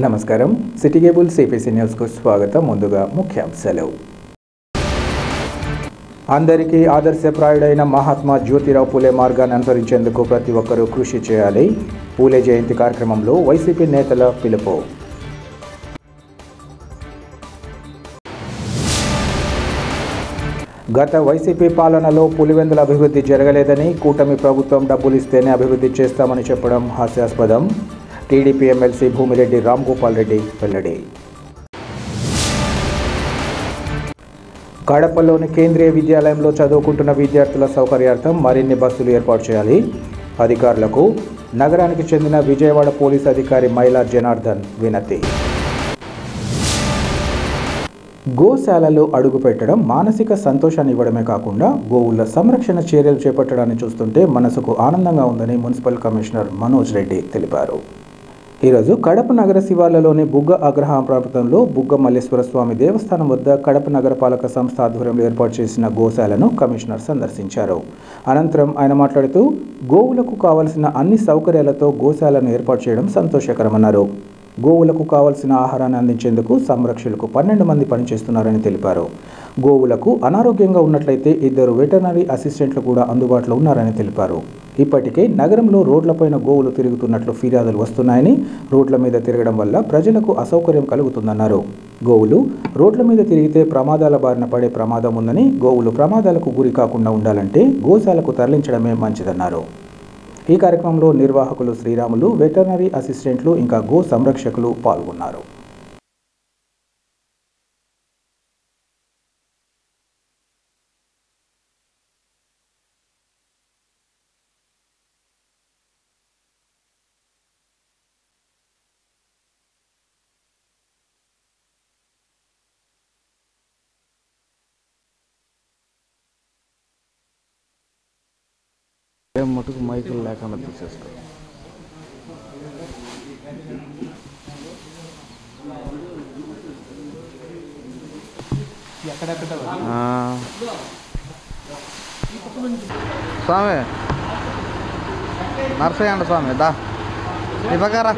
నమస్కారం city cable CPC news కు స్వాగతం. ముందుగా ముఖ్యాంశాలు. అందరికీ ఆదర్శప్రాయుడైన మహాత్మా జ్యోతిరావు పూలే మార్గాన్ని అనుసరించేందుకు ప్రతి ఒక్కరూ కృషి చేయాలి. పూలే జయంతి కార్యక్రమంలో వైసీపీ నేతల పిలుపు. గత వైసీపీ పాలనలో పులివెందుల అభివృద్ధి జరగలేదని, కూటమి ప్రభుత్వం డబ్బులు ఇస్తేనే అభివృద్ధి చేస్తామని చెప్పడం హాస్యాస్పదం. టీడీపీ ఎమ్మెల్సీ భూమిరెడ్డి రామ్గోపాల్ రెడ్డి వెల్లడి. కడపలోని కేంద్రీయ విద్యాలయంలో చదువుకుంటున్న విద్యార్థుల సౌకర్యార్థం మరిన్ని బస్సులు ఏర్పాటు చేయాలి. అధికారులకు నగరానికి చెందిన విజయవాడ పోలీస్ అధికారి మైలా జనార్దన్ వినతి. గోశాలలో అడుగుపెట్టడం మానసిక సంతోషాన్ని ఇవ్వడమే కాకుండా గోవుల సంరక్షణ చర్యలు చేపట్టడాన్ని చూస్తుంటే మనసుకు ఆనందంగా ఉందని మున్సిపల్ కమిషనర్ మనోజ్ రెడ్డి తెలిపారు. ఈరోజు కడప నగర శివార్లలోని బుగ్గ అగ్రహారం ప్రాంతంలో బుగ్గ మల్లేశ్వర స్వామి దేవస్థానం వద్ద కడప నగరపాలక సంస్థ ఆధ్వర్యంలో ఏర్పాటు చేసిన గోశాలను కమిషనర్ సందర్శించారు. అనంతరం ఆయన మాట్లాడుతూ గోవులకు కావలసిన అన్ని సౌకర్యాలతో గోశాలను ఏర్పాటు చేయడం సంతోషకరమన్నారు. గోవులకు కావలసిన ఆహారాన్ని అందించేందుకు సంరక్షకులకు 12 మంది పనిచేస్తున్నారని తెలిపారు. గోవులకు అనారోగ్యంగా ఉన్నట్లయితే 2 వెటర్నరీ అసిస్టెంట్లు కూడా అందుబాటులో ఉన్నారని తెలిపారు. ఇప్పటికే నగరంలో రోడ్లపైన గోవులు తిరుగుతున్నట్లు ఫిర్యాదులు వస్తున్నాయని, రోడ్ల మీద తిరగడం వల్ల ప్రజలకు అసౌకర్యం కలుగుతుందన్నారు. గోవులు రోడ్ల మీద తిరిగితే ప్రమాదాల బారిన పడే ప్రమాదం ఉందని, గోవులు ప్రమాదాలకు గురి కాకుండా ఉండాలంటే గోశాలకు తరలించడమే మంచిదన్నారు. ఈ కార్యక్రమంలో నిర్వాహకులు శ్రీరాములు, వెటర్నరీ అసిస్టెంట్లు ఇంకా గో సంరక్షకులు పాల్గొన్నారు. మటుకు మైకులు లేకుండా తీసేసుకో. స్వామి నర్సయ్య అండి స్వామి దా ఇవ్వగారా.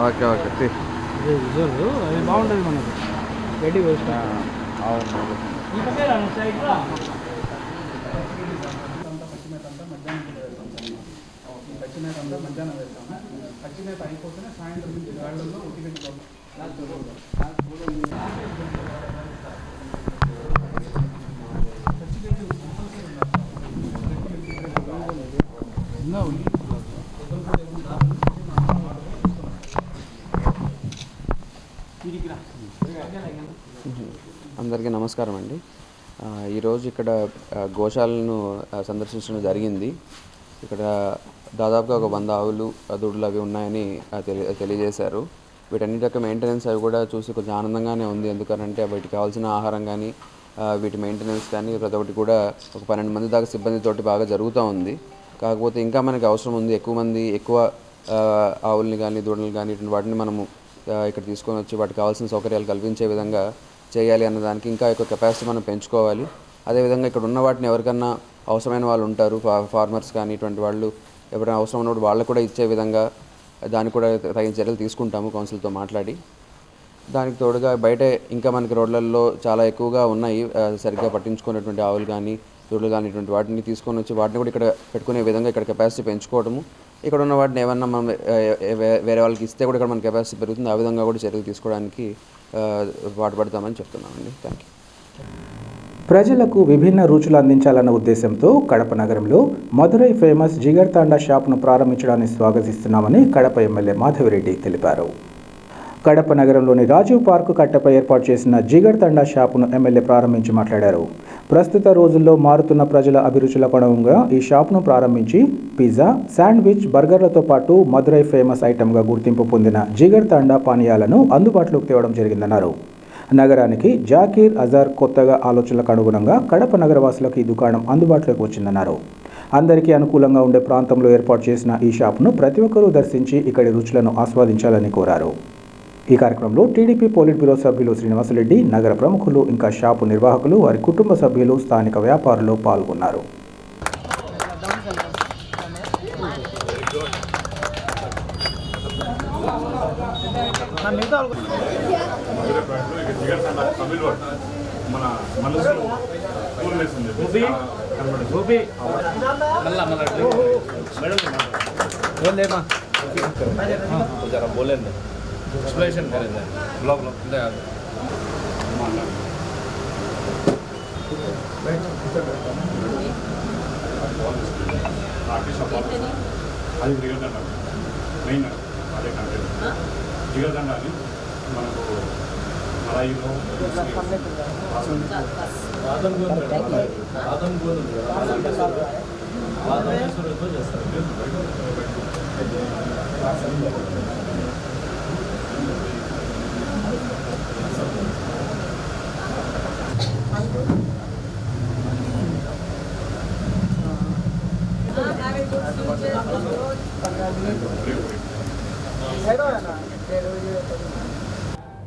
ఓకే ఓకే అది బాగుంటుంది మనకు రెడీ వేస్ట్. అవును పచ్చిమేత అంతా మధ్యాహ్నం వేస్తాము. పచ్చిమేత అయిపోతేనే సాయంత్రం నుంచి గాళ్ళల్లో ఉట్టిపెట్టుకోవాలి. అందరికీ నమస్కారం అండి. ఈరోజు ఇక్కడ గోశాలను సందర్శించడం జరిగింది. ఇక్కడ దాదాపుగా ఒక 100 ఆవులు, దూడలు అవి ఉన్నాయని తెలియజేశారు. వీటన్నిటి యొక్క మెయింటెనెన్స్ అవి కూడా చూసి కొంచెం ఆనందంగానే ఉంది. ఎందుకంటే వీటికి కావాల్సిన ఆహారం కానీ, వీటి మెయింటెనెన్స్ కానీ ప్రతి ఒక్కటి కూడా ఒక 12 మంది దాకా సిబ్బందితోటి బాగా జరుగుతూ ఉంది. కాకపోతే ఇంకా మనకి అవసరం ఉంది. ఎక్కువ ఆవుల్ని కానీ, దూడలు కానీ ఇటువంటి వాటిని మనము ఇక్కడ తీసుకొని వచ్చి వాటికి కావాల్సిన సౌకర్యాలు కల్పించే విధంగా చేయాలి అన్నదానికి ఇంకా ఎక్కువ కెపాసిటీ మనం పెంచుకోవాలి. అదేవిధంగా ఇక్కడ ఉన్న వాటిని ఎవరికన్నా అవసరమైన వాళ్ళు ఉంటారు, ఫార్మర్స్ కానీ ఇటువంటి వాళ్ళు ఎవరైనా అవసరం ఉన్నప్పుడు వాళ్ళకు కూడా ఇచ్చే విధంగా దానికి కూడా తగిన చర్యలు తీసుకుంటాము కౌన్సిల్తో మాట్లాడి. దానికి తోడుగా బయట ఇంకా మనకి రోడ్లలో చాలా ఎక్కువగా ఉన్నాయి సరిగ్గా పట్టించుకునేటువంటి ఆవులు కానీ, దూడలు కానీ ఇటువంటి వాటిని తీసుకొని వచ్చి వాటిని కూడా ఇక్కడ పెట్టుకునే విధంగా ఇక్కడ కెపాసిటీ పెంచుకోవడము, ఇక్కడ ఉన్న వాటిని ఏమన్నా మనం వేరే వాళ్ళకి ఇస్తే కూడా ఇక్కడ మన కెపాసిటీ పెరుగుతుంది. ఆ విధంగా కూడా చర్యలు తీసుకోవడానికి పాటుపడతామని చెప్తున్నామండి. Thank you. ప్రజలకు విభిన్న రుచులు అందించాలన్న ఉద్దేశంతో కడప నగరంలో మధురై ఫేమస్ జిగర్ తాండా షాప్ను ప్రారంభించడాన్ని స్వాగతిస్తున్నామని కడప ఎమ్మెల్యే మాధవిరెడ్డి తెలిపారు. కడప నగరంలోని రాజీవ్ పార్కు కట్టపై ఏర్పాటు చేసిన జిగర్ తాండా షాపును ఎమ్మెల్యే ప్రారంభించి మాట్లాడారు. ప్రస్తుత రోజుల్లో మారుతున్న ప్రజల అభిరుచులకు అనుగుణంగా ఈ షాప్ను ప్రారంభించి పిజ్జా, శాండ్విచ్, బర్గర్లతో పాటు మధురై ఫేమస్ ఐటెంగా గుర్తింపు పొందిన జిగర్ తాండా పానీయాలను అందుబాటులోకి తేవడం జరిగిందన్నారు. నగరానికి జాకీర్ అజార్ కొత్తగా ఆలోచనలకు అనుగుణంగా కడప నగరవాసులకు ఈ దుకాణం అందుబాటులోకి వచ్చిందన్నారు. అందరికీ అనుకూలంగా ఉండే ప్రాంతంలో ఏర్పాటు చేసిన ఈ షాప్ను ప్రతి ఒక్కరూ దర్శించి ఇక్కడి రుచులను ఆస్వాదించాలని కోరారు. ఈ కార్యక్రమంలో టీడీపీ పోలిట్ బ్యూరో సభ్యులు శ్రీనివాసరెడ్డి, నగర ప్రముఖులు, ఇంకా షాపు నిర్వాహకులు, వారి కుటుంబ సభ్యులు, స్థానిక వ్యాపారులు పాల్గొన్నారు. మన మనసులో కూల్నెస్ ఉంది. గోపి మళ్ళా మేడం जरा बोले एक्सप्लेनेशन करें ब्लॉग అది జిగర్దండ మెయిన్ అదే కంటెంట్. జిగర్దండ అని మనకు మలాయిలో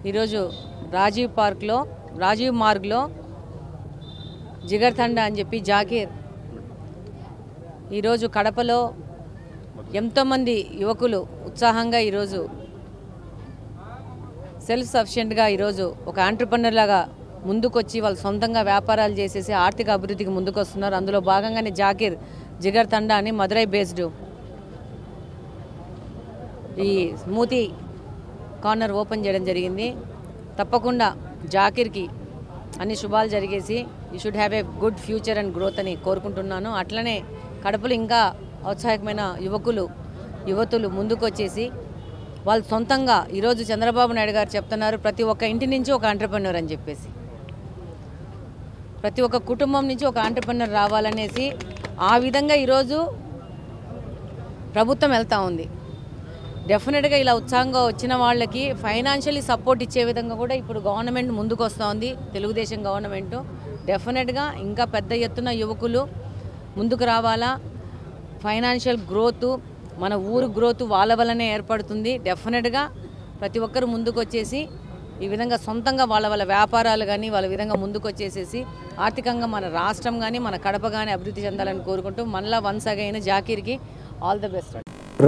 ఈరోజు రాజీవ్ మార్గ్లో జిగర్తండ అని చెప్పి జాకీర్ ఈరోజు కడపలో ఎంతోమంది యువకులు ఉత్సాహంగా ఈరోజు సెల్ఫ్ సఫిషియెంట్గా ఈరోజు ఒక ఆంటర్‌ప్రెన్యూర్ లాగా ముందుకొచ్చి వాళ్ళు సొంతంగా వ్యాపారాలు చేసేసి ఆర్థిక అభివృద్ధికి ముందుకు వస్తున్నారు. అందులో భాగంగానే జాకీర్ జిగర్తండ అని మదురై బేస్డ్ ఈ స్మూతీ కార్నర్ ఓపెన్ చేయడం జరిగింది. తప్పకుండా జాకీర్కి అన్ని శుభాలు జరిగేసి you should have a good future and growth అని కోరుకుంటున్నాను. అట్లనే కడపలో ఇంకా ఔత్సాహికమైన యువతులు ముందుకు వచ్చేసి వాళ్ళు సొంతంగా ఈరోజు చంద్రబాబు నాయుడు గారు చెప్తున్నారు ప్రతి ఒక్క ఇంటి నుంచి ఒక ఆంటర్‌ప్రెన్యూర్ అని చెప్పేసి, ప్రతి ఒక్క కుటుంబం నుంచి ఒక ఆంటర్‌ప్రెన్యూర్ రావాలనేసి ఆ విధంగా ఈరోజు ప్రభుత్వం వెళ్తూ ఉంది. డెఫినెట్గా ఇలా ఉత్సాహంగా వచ్చిన వాళ్ళకి ఫైనాన్షియలీ సపోర్ట్ ఇచ్చే విధంగా కూడా ఇప్పుడు గవర్నమెంట్ ముందుకు వస్తూ ఉంది. తెలుగుదేశం గవర్నమెంట్ డెఫినెట్గా ఇంకా పెద్ద ఎత్తున యువకులు ముందుకు రావాలా. ఫైనాన్షియల్ గ్రోత్ మన ఊరు గ్రోత్ వాళ్ళ వల్లనే ఏర్పడుతుంది. డెఫినెట్గా ప్రతి ఒక్కరు ముందుకు వచ్చేసి ఈ విధంగా సొంతంగా వాళ్ళ వ్యాపారాలు కానీ వాళ్ళ విధంగా ముందుకు వచ్చేసేసి ఆర్థికంగా మన రాష్ట్రం కానీ మన కడప కానీ అభివృద్ధి చెందాలని కోరుకుంటూ మళ్ళా వన్స్ అగైన్ జాకీర్కి ఆల్ ద బెస్ట్.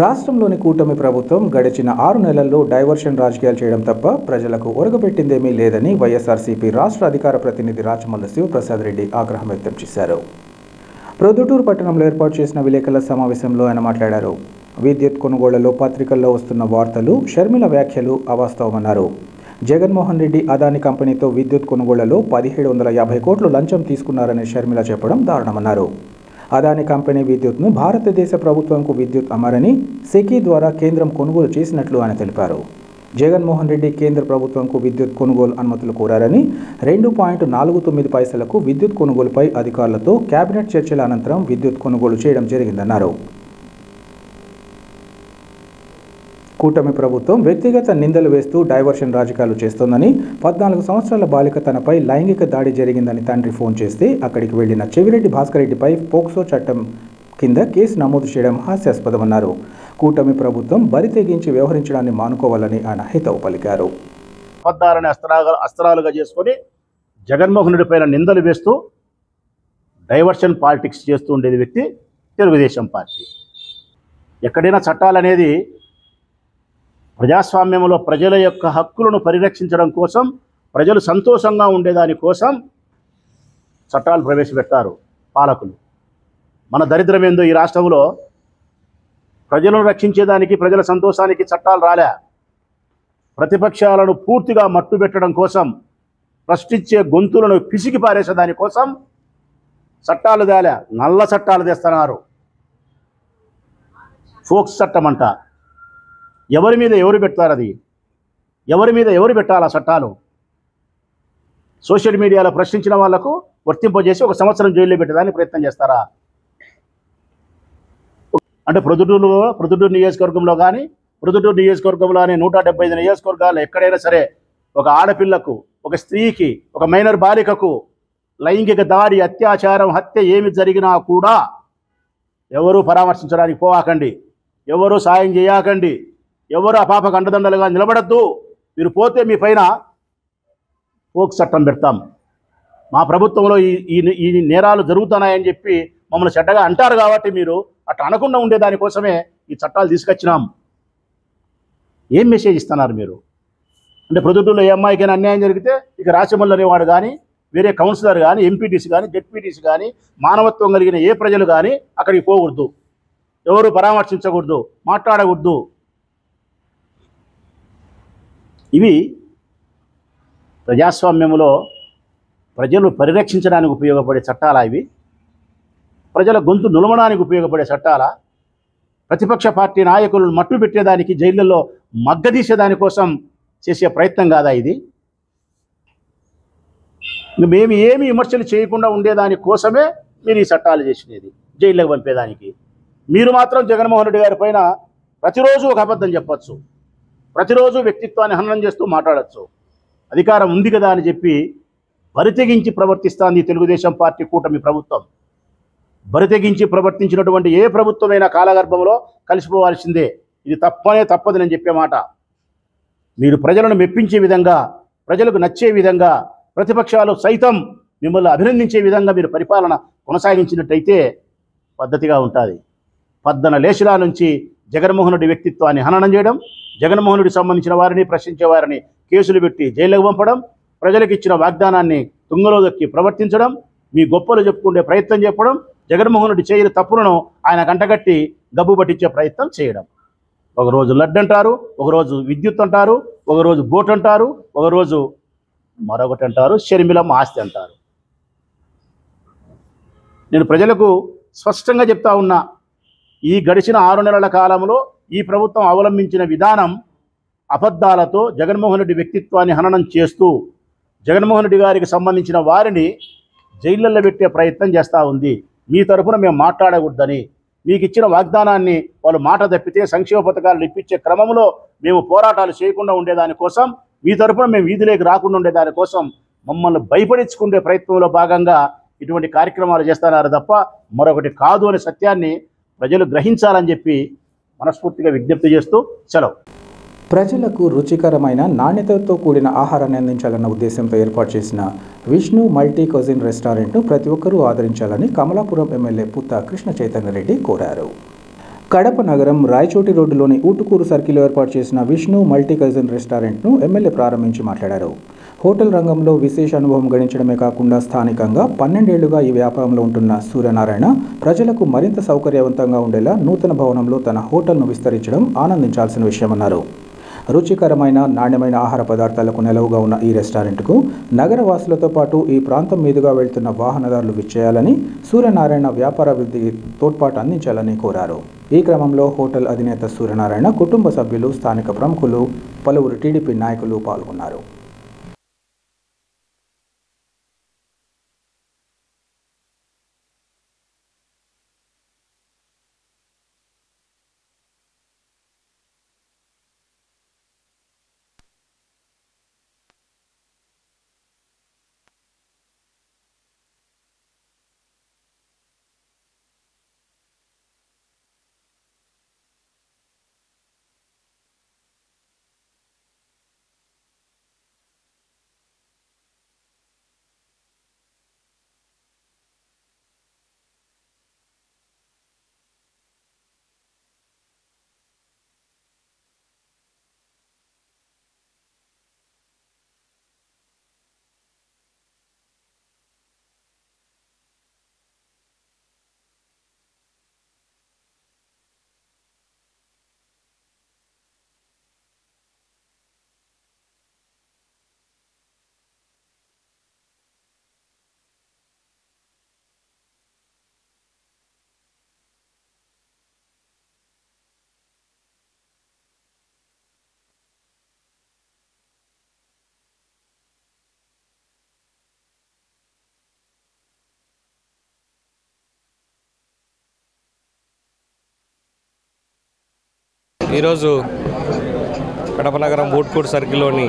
రాష్ట్రంలోని కూటమి ప్రభుత్వం గడిచిన 6 నెలల్లో డైవర్షన్ రాజకీయాలు చేయడం తప్ప ప్రజలకు ఒరగబెట్టిందేమీ లేదని వైఎస్ఆర్సీపీ రాష్ట్ర అధికార ప్రతినిధి రాచమల్లు శివప్రసాద్ రెడ్డి ఆగ్రహం వ్యక్తం చేశారు. ప్రొద్దుటూరు పట్టణంలో ఏర్పాటు చేసిన విలేకరుల సమావేశంలో ఆయన మాట్లాడారు. విద్యుత్ కొనుగోళ్లలో పత్రికల్లో వస్తున్న వార్తలు, షర్మిల వ్యాఖ్యలు అవాస్తవమన్నారు. జగన్మోహన్ రెడ్డి అదాని కంపెనీతో విద్యుత్ కొనుగోళ్లలో 1750 కోట్లు లంచం తీసుకున్నారని షర్మిల చెప్పడం దారుణమన్నారు. అదాని కంపెనీ విద్యుత్ను భారతదేశ ప్రభుత్వంకు విద్యుత్ అమరని సెకీ ద్వారా కేంద్రం కొనుగోలు చేసినట్లు ఆయన తెలిపారు. జగన్మోహన్ రెడ్డి కేంద్ర ప్రభుత్వంకు విద్యుత్ కొనుగోలు అనుమతులు కోరారని 2.49 పైసలకు విద్యుత్ కొనుగోలుపై అధికారులతో కేబినెట్ చర్చల అనంతరం విద్యుత్ కొనుగోలు చేయడం జరిగిందన్నారు. కూటమి ప్రభుత్వం వ్యక్తిగత నిందలు వేస్తూ డైవర్షన్ రాజకీయాలు చేస్తోందని, 14 సంవత్సరాల బాలిక తనపై లైంగిక దాడి జరిగిందని తండ్రి ఫోన్ చేస్తే అక్కడికి వెళ్లిన చెవిరెడ్డి భాస్కర్ రెడ్డిపై పోక్సో చట్టం కింద కేసు నమోదు చేయడం హాస్యాస్పదమన్నారు. కూటమి ప్రభుత్వం బరి తెగించి వ్యవహరించడాన్ని మానుకోవాలని ఆయన హితవు పలికారు. అబద్ధాలని అస్త్రాలుగా చేసుకొని జగన్మోహన్ రెడ్డి పైన నిందలు వేస్తూ డైవర్షన్ పాలిటిక్స్ చేస్తూ ఉండేది వ్యక్తి తెలుగుదేశం పార్టీ. ఎక్కడైనా చట్టాలనేది ప్రజాస్వామ్యంలో ప్రజల యొక్క హక్కులను పరిరక్షించడం కోసం, ప్రజలు సంతోషంగా ఉండేదానికోసం చట్టాలు ప్రవేశపెడతారు పాలకులు. మన దరిద్రం ఏందో ఈ రాష్ట్రంలో ప్రజలను రక్షించేదానికి, ప్రజల సంతోషానికి చట్టాలు రాలే. ప్రతిపక్షాలను పూర్తిగా మట్టుబెట్టడం కోసం, ప్రశ్నించే గొంతులను పిసికి పారేసేదాని కోసం చట్టాలు తేలే. నల్ల చట్టాలు తెస్తున్నారు. ఫోక్స్ చట్టం అంట. ఎవరి మీద ఎవరు పెడతారు? అది ఎవరి మీద ఎవరు పెట్టాలి ఆ చట్టాలు? సోషల్ మీడియాలో ప్రశ్నించిన వాళ్లకు వర్తింపజేసి 1 సంవత్సరం జైల్లో పెట్టేదానికి ప్రయత్నం చేస్తారా? అంటే ప్రొద్దుటూరు నియోజకవర్గంలో కానీ, ప్రొద్దుటూరు నియోజకవర్గంలోని 175 నియోజకవర్గాల్లో ఎక్కడైనా సరే ఒక ఆడపిల్లకు, ఒక స్త్రీకి, ఒక మైనర్ బాలికకు లైంగిక దాడి, అత్యాచారం, హత్య ఏమి జరిగినా కూడా ఎవరూ పరామర్శించడానికి పోవాకండి, ఎవరూ సాయం చేయకండి, ఎవరు ఆ పాపకు అండదండలుగా నిలబడద్దు. మీరు పోతే మీ పైన పోక్స్ చట్టం పెడతాం. మా ప్రభుత్వంలో ఈ నేరాలు జరుగుతున్నాయని చెప్పి మమ్మల్ని చెడ్డగా అంటారు కాబట్టి మీరు అట్లా అనకుండా ఉండేదానికోసమే ఈ చట్టాలు తీసుకొచ్చినాం. ఏం మెసేజ్ ఇస్తున్నారు మీరు? అంటే ప్రొద్దుటూరులో ఏ అమ్మాయికైనా అన్యాయం జరిగితే ఇక రాచమల్లు అనేవాడు కానీ వేరే కౌన్సిలర్ కానీ ఎంపీటీసీ కానీ జెడ్పీటీసీ కానీ మానవత్వం కలిగిన ఏ ప్రజలు కానీ అక్కడికి పోకూడదు, ఎవరు పరామర్శించకూడదు, మాట్లాడకూడదు. ఇవి ప్రజాస్వామ్యంలో ప్రజలు పరిరక్షించడానికి ఉపయోగపడే చట్టాలా? ఇవి ప్రజల గొంతు నులమడానికి ఉపయోగపడే చట్టాలా? ప్రతిపక్ష పార్టీ నాయకులను మట్టు పెట్టేదానికి, జైళ్ళల్లో మగ్గదీసేదానికోసం చేసే ప్రయత్నం కాదా ఇది? మేము ఏమి విమర్శలు చేయకుండా ఉండేదాని కోసమే మీరు ఈ చట్టాలు చేసినది, జైళ్ళకి పంపేదానికి. మీరు మాత్రం జగన్మోహన్ రెడ్డి గారి పైన ప్రతిరోజు ఒక అబద్ధం చెప్పచ్చు, ప్రతిరోజు వ్యక్తిత్వాన్ని హననం చేస్తూ మాట్లాడచ్చు. అధికారం ఉంది కదా అని చెప్పి బరితెగించి ప్రవర్తిస్తోంది తెలుగుదేశం పార్టీ కూటమి ప్రభుత్వం. బరితెగించి ప్రవర్తించినటువంటి ఏ ప్రభుత్వమైనా కాలగర్భంలో కలిసిపోవాల్సిందే. ఇది తప్పదు నేను చెప్పే మాట. మీరు ప్రజలను మెప్పించే విధంగా, ప్రజలకు నచ్చే విధంగా, ప్రతిపక్షాలు సైతం మిమ్మల్ని అభినందించే విధంగా మీరు పరిపాలన కొనసాగించినట్టయితే పద్ధతిగా ఉంటుంది. పద్దన లేశిలా నుంచి జగన్మోహన్ రెడ్డి వ్యక్తిత్వాన్ని హననం చేయడం, జగన్మోహన్ రెడ్డికి సంబంధించిన వారిని ప్రశ్నించే వారిని కేసులు పెట్టి జైలుకు పంపడం, ప్రజలకు ఇచ్చిన వాగ్దానాన్ని తుంగలో దొక్కి ప్రవర్తించడం, మీ గొప్పలు చెప్పుకునే ప్రయత్నం చెప్పడం, జగన్మోహన్ రెడ్డి చేయని తప్పులను ఆయన కంటగట్టి గబ్బు పట్టించే ప్రయత్నం చేయడం. ఒకరోజు లడ్డు అంటారు, ఒకరోజు విద్యుత్ అంటారు, ఒకరోజు బోట్ అంటారు, ఒకరోజు మరొకటి అంటారు, షర్మిలమ్మ ఆస్తి అంటారు. నేను ప్రజలకు స్పష్టంగా చెప్తా ఉన్నా, ఈ గడిచిన 6 నెలల కాలంలో ఈ ప్రభుత్వం అవలంబించిన విధానం అబద్ధాలతో జగన్మోహన్ రెడ్డి వ్యక్తిత్వాన్ని హననం చేస్తూ జగన్మోహన్ రెడ్డి గారికి సంబంధించిన వారిని జైళ్ళల్లో పెట్టే ప్రయత్నం చేస్తూ ఉంది. మీ తరఫున మేము మాట్లాడకూడదని, మీకు ఇచ్చిన వాగ్దానాన్ని వాళ్ళు మాట తప్పితే సంక్షేమ పథకాలు ఇప్పించే క్రమంలో మేము పోరాటాలు చేయకుండా ఉండేదానికోసం, మీ తరఫున మేము వీధిలోకి రాకుండా ఉండేదానికోసం మమ్మల్ని భయపడించుకునే ప్రయత్నంలో భాగంగా ఇటువంటి కార్యక్రమాలు చేస్తున్నారు తప్ప మరొకటి కాదు అనే సత్యాన్ని ప్రజలు గ్రహించాలని చెప్పి మనస్ఫూర్తిగా విజ్ఞప్తి చేస్తూ సెలవు. ప్రజలకు రుచికరమైన నాణ్యతతో కూడిన ఆహారాన్ని అందించాలన్న ఉద్దేశంతో ఏర్పాటు చేసిన విష్ణు మల్టీ క్యూజిన్ రెస్టారెంట్ను ప్రతి ఒక్కరూ ఆదరించాలని కమలాపురం ఎమ్మెల్యే పుత్త కృష్ణ చైతన్య రెడ్డి కోరారు. కడప నగరం రాయచోటి రోడ్డులోని ఊటుకూరు సర్కిల్లో ఏర్పాటు చేసిన విష్ణు మల్టీ క్యూజిన్ రెస్టారెంట్ను ఎమ్మెల్యే ప్రారంభించి మాట్లాడారు. హోటల్ రంగంలో విశేష అనుభవం గడించడమే కాకుండా స్థానికంగా 12 ఏళ్లుగా ఈ వ్యాపారంలో ఉంటున్న సూర్యనారాయణ ప్రజలకు మరింత సౌకర్యవంతంగా ఉండేలా నూతన భవనంలో తన హోటల్ను విస్తరించడం ఆనందించాల్సిన విషయమన్నారు. రుచికరమైన నాణ్యమైన ఆహార పదార్థాలకు నెలవుగా ఉన్న ఈ రెస్టారెంట్కు నగరవాసులతో పాటు ఈ ప్రాంతం మీదుగా వెళ్తున్న వాహనదారులు విచ్చేయాలని, సూర్యనారాయణ వ్యాపారాభివృద్ధికి తోడ్పాటు అందించాలని కోరారు. ఈ క్రమంలో హోటల్ అధినేత సూర్యనారాయణ కుటుంబ సభ్యులు, స్థానిక ప్రముఖులు, పలువురు టీడీపీ నాయకులు పాల్గొన్నారు. ఈరోజు కడప నగరం ఊట్కూరు సర్కిల్లోని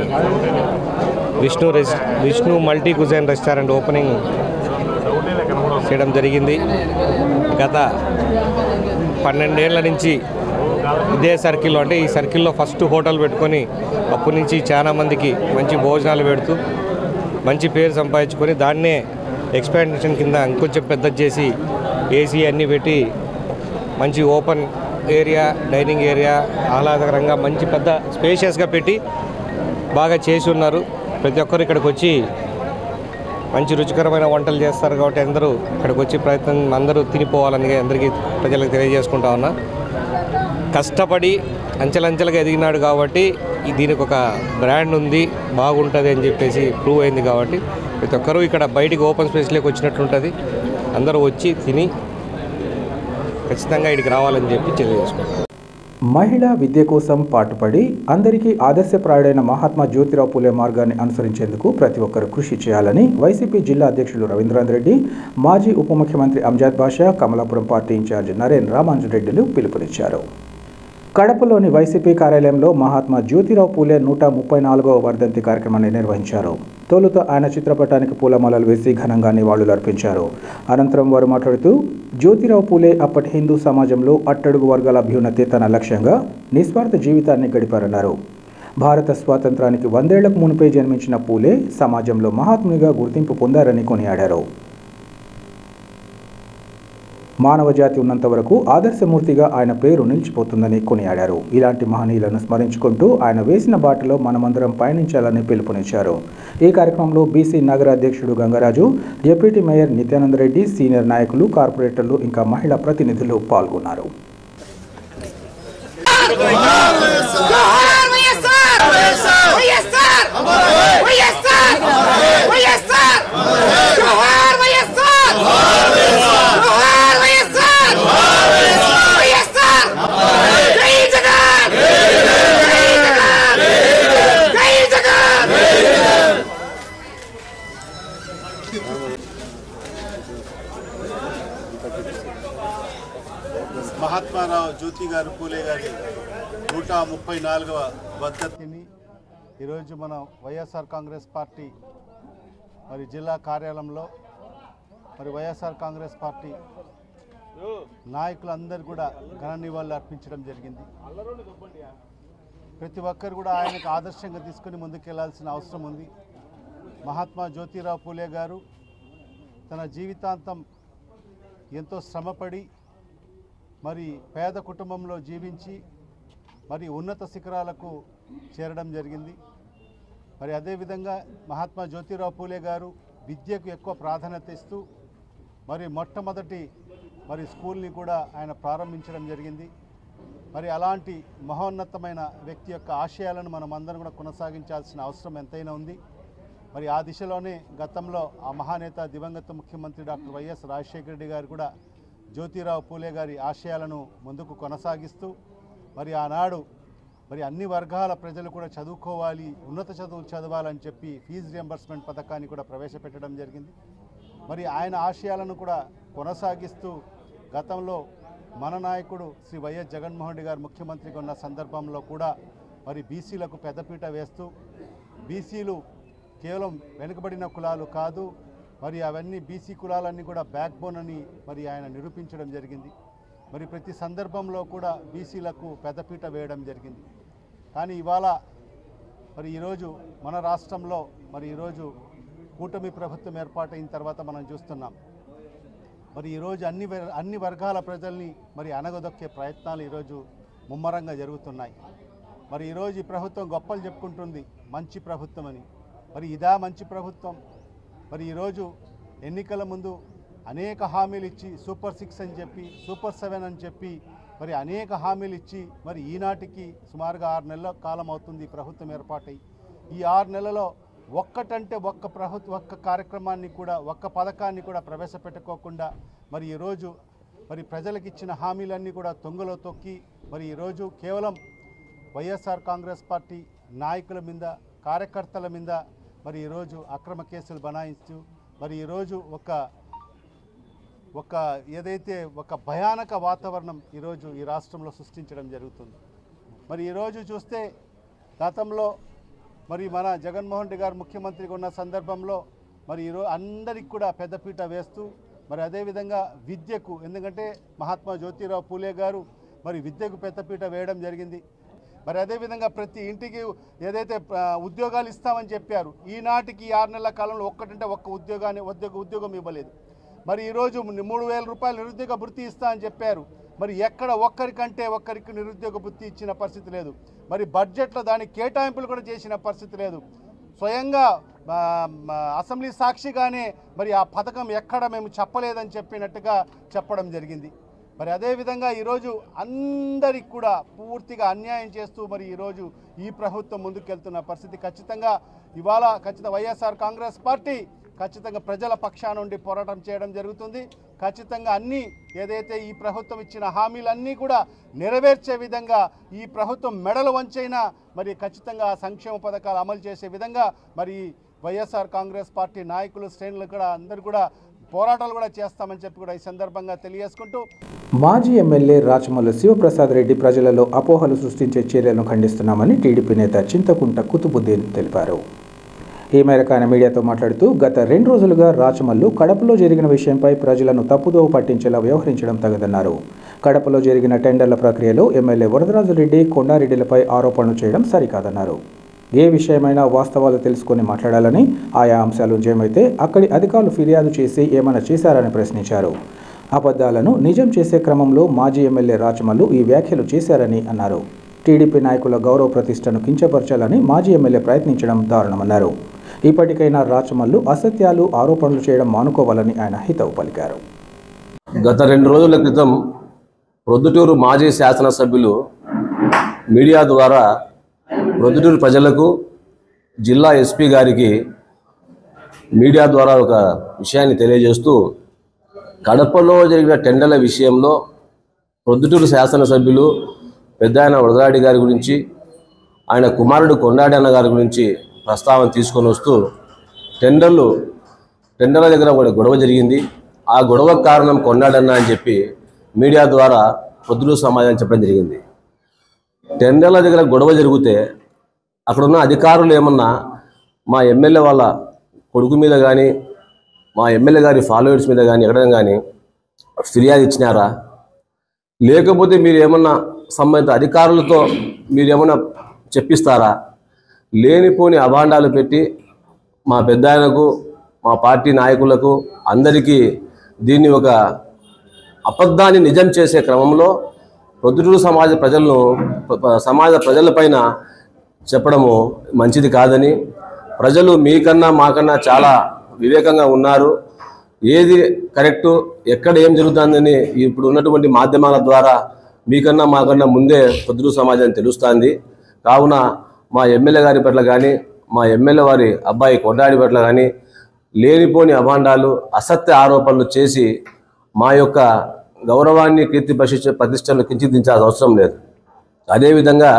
Vishnu multi cuisine restaurant opening చేయడం జరిగింది. గత 12 ఏళ్ల నుంచి ఇదే సర్కిల్లో, అంటే ఈ సర్కిల్లో ఫస్ట్ హోటల్ పెట్టుకొని అప్పటి నుంచి చాలా మందికి మంచి భోజనాలు పెడుతూ మంచి పేరు సంపాదించుకొని దాన్నే ఎక్స్పాన్షన్ కింద ఇంకొంచెం పెద్దది చేసి ఏసీ అన్నీ పెట్టి మంచి ఓపెన్ ఏరియా, డైనింగ్ ఏరియా ఆహ్లాదకరంగా మంచి పెద్ద స్పేషియస్గా పెట్టి బాగా చేసి ఉన్నారు. ప్రతి ఒక్కరు ఇక్కడికి వచ్చి మంచి రుచికరమైన వంటలు చేస్తారు కాబట్టి అందరూ ఇక్కడికి వచ్చి ప్రయత్నం అందరూ తినిపోవాలని అందరికీ ప్రజలకు తెలియజేసుకుంటా ఉన్నా. కష్టపడి అంచెలంచెలుగా ఎదిగినాడు కాబట్టి దీనికి ఒక బ్రాండ్ ఉంది, బాగుంటుంది అని చెప్పేసి ప్రూవ్ అయింది. కాబట్టి ప్రతి ఒక్కరూ ఇక్కడ బయటికి ఓపెన్ స్పేస్లోకి వచ్చినట్లుంటుంది. అందరూ వచ్చి తిని ఖచ్చితంగా ఇక్కడికి రావాలని చెప్పి తెలియజేసుకుంటారు. మహిళా విద్య కోసం పాటుపడి అందరికీ ఆదర్శప్రాయుడైన మహాత్మా జ్యోతిరావు పూలే మార్గాన్ని అనుసరించేందుకు ప్రతి ఒక్కరూ కృషి చేయాలని వైసీపీ జిల్లా అధ్యక్షులు రవీంద్రనాథ్ రెడ్డి, మాజీ ఉప ముఖ్యమంత్రి అంజాద్ బాషా, కమలాపురం పార్టీ ఇన్ఛార్జ్ నరేన్ రామాంజన్ రెడ్డిలు పిలుపునిచ్చారు. కడపలోని వైసీపీ కార్యాలయంలో మహాత్మా జ్యోతిరావు పూలే 134వ వర్ధంతి కార్యక్రమాన్ని నిర్వహించారు. తొలుత ఆయన చిత్రపటానికి పూలమాలలు వేసి ఘనంగా నివాళులర్పించారు. అనంతరం వారు మాట్లాడుతూ జ్యోతిరావు పూలే అప్పటి హిందూ సమాజంలో అట్టడుగు వర్గాల అభ్యున్నతి తన లక్ష్యంగా నిస్వార్థ జీవితాన్ని గడిపారన్నారు. భారత స్వాతంత్రానికి 100 ఏళ్లకు మునిపే జన్మించిన పూలే సమాజంలో మహాత్మునిగా గుర్తింపు పొందారని కొనియాడారు. మానవజాతి ఉన్నంత వరకు ఆదర్శమూర్తిగా ఆయన పేరు నిలిచిపోతుందని కొనియాడారు. ఇలాంటి మహనీయులను స్మరించుకుంటూ ఆయన వేసిన బాటలో మనమందరం పయనించాలని పిలుపునిచ్చారు. ఈ కార్యక్రమంలో బీసీ నగర అధ్యక్షుడు Gangaraju, deputy mayor Nityananda Reddy, senior నాయకులు, కార్పొరేటర్లు ఇంకా మహిళా ప్రతినిధులు పాల్గొన్నారు. మహాత్మారావు జ్యోతి గారు పూలే గారి 134వ వర్ధంతిని ఈరోజు మనం వైఎస్ఆర్ కాంగ్రెస్ పార్టీ మరి జిల్లా కార్యాలయంలో మరి వైఎస్ఆర్ కాంగ్రెస్ పార్టీ నాయకులందరూ కూడా ఘన నివాళులు అర్పించడం జరిగింది. ప్రతి ఒక్కరు కూడా ఆయనకు ఆదర్శంగా తీసుకుని ముందుకెళ్లాల్సిన అవసరం ఉంది. మహాత్మా జ్యోతిరావు పూలే గారు తన జీవితాంతం ఎంతో శ్రమపడి మరి పేద కుటుంబంలో జీవించి మరి ఉన్నత శిఖరాలకు చేరడం జరిగింది. మరి అదేవిధంగా మహాత్మా జ్యోతిరావు పూలే గారు విద్యకు ఎక్కువ ప్రాధాన్యత ఇస్తూ మరి మొట్టమొదటి మరి స్కూల్ని కూడా ఆయన ప్రారంభించడం జరిగింది. మరి అలాంటి మహోన్నతమైన వ్యక్తి యొక్క ఆశయాలను మనం అందరం కూడా కొనసాగించాల్సిన అవసరం ఎంతైనా ఉంది. మరి ఆ దిశలోనే గతంలో ఆ మహానేత దివంగత ముఖ్యమంత్రి డాక్టర్ వైఎస్ రాజశేఖర రెడ్డి గారు కూడా జ్యోతిరావు పూలే గారి ఆశయాలను ముందుకు కొనసాగిస్తూ మరి ఆనాడు మరి అన్ని వర్గాల ప్రజలు కూడా చదువుకోవాలి, ఉన్నత చదువులు చదవాలని చెప్పి ఫీజు రియంబర్స్మెంట్ పథకాన్ని కూడా ప్రవేశపెట్టడం జరిగింది. మరి ఆయన ఆశయాలను కూడా కొనసాగిస్తూ గతంలో మన నాయకుడు శ్రీ వైఎస్ జగన్మోహన్ రెడ్డి గారు ముఖ్యమంత్రిగా ఉన్న సందర్భంలో కూడా మరి బీసీలకు పెద్దపీట వేస్తూ బీసీలు కేవలం వెనుకబడిన కులాలు కాదు, మరి అవన్నీ బీసీ కులాలన్నీ కూడా బ్యాక్ బోన్ అని మరి ఆయన నిరూపించడం జరిగింది. మరి ప్రతి సందర్భంలో కూడా బీసీలకు పెద్దపీట వేయడం జరిగింది. కానీ ఇవాళ మరి ఈరోజు మన రాష్ట్రంలో మరి ఈరోజు కూటమి ప్రభుత్వం ఏర్పాటైన తర్వాత మనం చూస్తున్నాం. మరి ఈరోజు అన్ని వర్గాల ప్రజల్ని మరి అణగదొక్కే ప్రయత్నాలు ఈరోజు ముమ్మరంగా జరుగుతున్నాయి. మరి ఈరోజు ఈ ప్రభుత్వం గొప్పలు చెప్పుకుంటుంది, మంచి ప్రభుత్వం అని. మరి ఇదా మంచి ప్రభుత్వం? మరి ఈరోజు ఎన్నికల ముందు అనేక హామీలు ఇచ్చి సూపర్ 6 అని చెప్పి సూపర్ 7 అని చెప్పి మరి అనేక హామీలు ఇచ్చి మరి ఈనాటికి సుమారుగా 6 నెలల కాలం అవుతుంది ఈ ప్రభుత్వం ఏర్పాటై. ఈ 6 నెలలో ఒక్కటంటే ఒక్క కార్యక్రమాన్ని కూడా ఒక్క పథకాన్ని కూడా ప్రవేశపెట్టుకోకుండా మరి ఈరోజు మరి ప్రజలకు ఇచ్చిన హామీలన్నీ కూడా తొంగలో తొక్కి మరి ఈరోజు కేవలం వైఎస్ఆర్ కాంగ్రెస్ పార్టీ నాయకుల మీద, కార్యకర్తల మీద మరి ఈరోజు అక్రమ కేసులు బనాయిస్తూ మరి ఈరోజు ఒక భయానక వాతావరణం ఈరోజు ఈ రాష్ట్రంలో సృష్టించడం జరుగుతుంది. మరి ఈరోజు చూస్తే గతంలో మరి మన జగన్మోహన్ రెడ్డి గారు ముఖ్యమంత్రిగా ఉన్న సందర్భంలో మరి ఈరోజు అందరికి కూడా పెద్దపీట వేస్తూ మరి అదేవిధంగా విద్యకు, ఎందుకంటే మహాత్మా జ్యోతిరావు పూలే గారు మరి విద్యకు పెద్దపీట వేయడం జరిగింది. మరి అదేవిధంగా ప్రతి ఇంటికి ఏదైతే ఉద్యోగాలు ఇస్తామని చెప్పారు, ఈనాటికి 6 నెలల కాలంలో ఒక్క ఉద్యోగం ఇవ్వలేదు. మరి ఈరోజు 3,000 రూపాయలు నిరుద్యోగ భృతి ఇస్తా అని చెప్పారు. మరి ఎక్కడ ఒక్కరికి నిరుద్యోగ భృతి ఇచ్చిన పరిస్థితి లేదు. మరి బడ్జెట్లో దానికి కేటాయింపులు కూడా చేసిన పరిస్థితి లేదు. స్వయంగా అసెంబ్లీ సాక్షిగానే మరి ఆ పథకం ఎక్కడ మేము చెప్పలేదని చెప్పినట్టుగా చెప్పడం జరిగింది. మరి అదేవిధంగా ఈరోజు అందరికి కూడా పూర్తిగా అన్యాయం చేస్తూ మరి ఈరోజు ఈ ప్రభుత్వం ముందుకెళ్తున్న పరిస్థితి. ఖచ్చితంగా వైఎస్ఆర్ కాంగ్రెస్ పార్టీ ఖచ్చితంగా ప్రజల పక్షాన నుండి పోరాటం చేయడం జరుగుతుంది. ఖచ్చితంగా అన్నీ ఏదైతే ఈ ప్రభుత్వం ఇచ్చిన హామీలన్నీ కూడా నెరవేర్చే విధంగా ఈ ప్రభుత్వం మెడలు వంచైనా మరి ఖచ్చితంగా సంక్షేమ పథకాలు అమలు చేసే విధంగా మరి వైఎస్ఆర్ కాంగ్రెస్ పార్టీ నాయకులు శ్రేణులు కూడా అందరూ కూడా పోరాటాలు కూడా చేస్తామని చెప్పి కూడా ఈ సందర్భంగా తెలియజేసుకుంటూ మాజీ ఎమ్మెల్యే రాచమల్లు శివప్రసాద్ రెడ్డి ప్రజలలో అపోహలు సృష్టించే చర్యలను ఖండిస్తున్నామని టీడీపీ నేత చింతకుంట కుతుబుద్దీన్ తెలిపారు. ఈ మేరకు ఆయన మీడియాతో మాట్లాడుతూ గత 2 రోజులుగా రాచమల్లు కడపలో జరిగిన విషయంపై ప్రజలను తప్పుదోవ పట్టించేలా వ్యవహరించడం తగదన్నారు. కడపలో జరిగిన టెండర్ల ప్రక్రియలో ఎమ్మెల్యే వరదరాజురెడ్డి కొండారెడ్డిలపై ఆరోపణలు చేయడం సరికాదన్నారు. ఏ విషయమైనా వాస్తవాలు తెలుసుకొని మాట్లాడాలని, ఆయా అంశాలు నిజమైతే అక్కడి అధికారులు ఫిర్యాదు చేసి ఏమైనా చేశారని ప్రశ్నించారు. అబద్ధాలను నిజం చేసే క్రమంలో మాజీ ఎమ్మెల్యే రాచమల్లు ఈ వ్యాఖ్యలు చేశారని అన్నారు. టీడీపీ నాయకుల గౌరవ ప్రతిష్టను కించపరచాలని మాజీ ఎమ్మెల్యే ప్రయత్నించడం దారుణమన్నారు. ఇప్పటికైనా రాచమల్లు అసత్యాలు ఆరోపణలు చేయడం మానుకోవాలని ఆయన హితవు పలికారు. గత 2 రోజుల క్రితం ప్రొద్దుటూరు మాజీ శాసనసభ్యులు మీడియా ద్వారా ప్రొద్దుటూరు ప్రజలకు జిల్లా ఎస్పీ గారికి మీడియా ద్వారా ఒక విషయాన్ని తెలియజేస్తూ కడపలో జరిగిన టెండర్ల విషయంలో ప్రొద్దుటూరు శాసనసభ్యులు పెద్దాయన వరదరాడి గారి గురించి, ఆయన కుమారుడు కొండాడి అన్న గారి గురించి ప్రస్తావన తీసుకొని వస్తూ టెండర్ల దగ్గర ఒక గొడవ జరిగింది, ఆ గొడవకు కారణం కొండాడన్న అని చెప్పి మీడియా ద్వారా ప్రొద్దుటూరు సమాజాన్ని చెప్పడం జరిగింది. టెండర్ల దగ్గర గొడవ జరిగితే అక్కడున్న అధికారులు ఏమన్నా మా ఎమ్మెల్యే వాళ్ళ కొడుకు మీద కానీ మా ఎమ్మెల్యే గారి ఫాలోవర్స్ మీద కానీ ఎక్కడైనా కానీ ఫిర్యాదు ఇచ్చినారా? లేకపోతే మీరు ఏమన్నా సంబంధిత అధికారులతో మీరేమన్నా చెప్పిస్తారా? లేనిపోని అభాండాలు పెట్టి మా పెద్దాయనకు, మా పార్టీ నాయకులకు అందరికీ దీన్ని ఒక అబద్ధాన్ని నిజం చేసే క్రమంలో ప్రొద్దుటూరు సమాజ ప్రజలపైన చెప్పడము మంచిది కాదని, ప్రజలు మీకన్నా మాకన్నా చాలా వివేకంగా ఉన్నారు, ఏది కరెక్టు ఎక్కడ ఏం జరుగుతుందని ఇప్పుడు ఉన్నటువంటి మాధ్యమాల ద్వారా మీకన్నా మాకన్నా ముందే ప్రొద్దుటూరు సమాజాన్ని తెలుస్తుంది. కావున మా ఎమ్మెల్యే గారి పట్ల కానీ మా ఎమ్మెల్యే వారి అబ్బాయి కొండాడి పట్ల కానీ లేనిపోని అభాండాలు అసత్య ఆరోపణలు చేసి మా యొక్క గౌరవాన్ని కీర్తి ప్రతిష్టను కించిదించాల్సిన అవసరం లేదు. అదేవిధంగా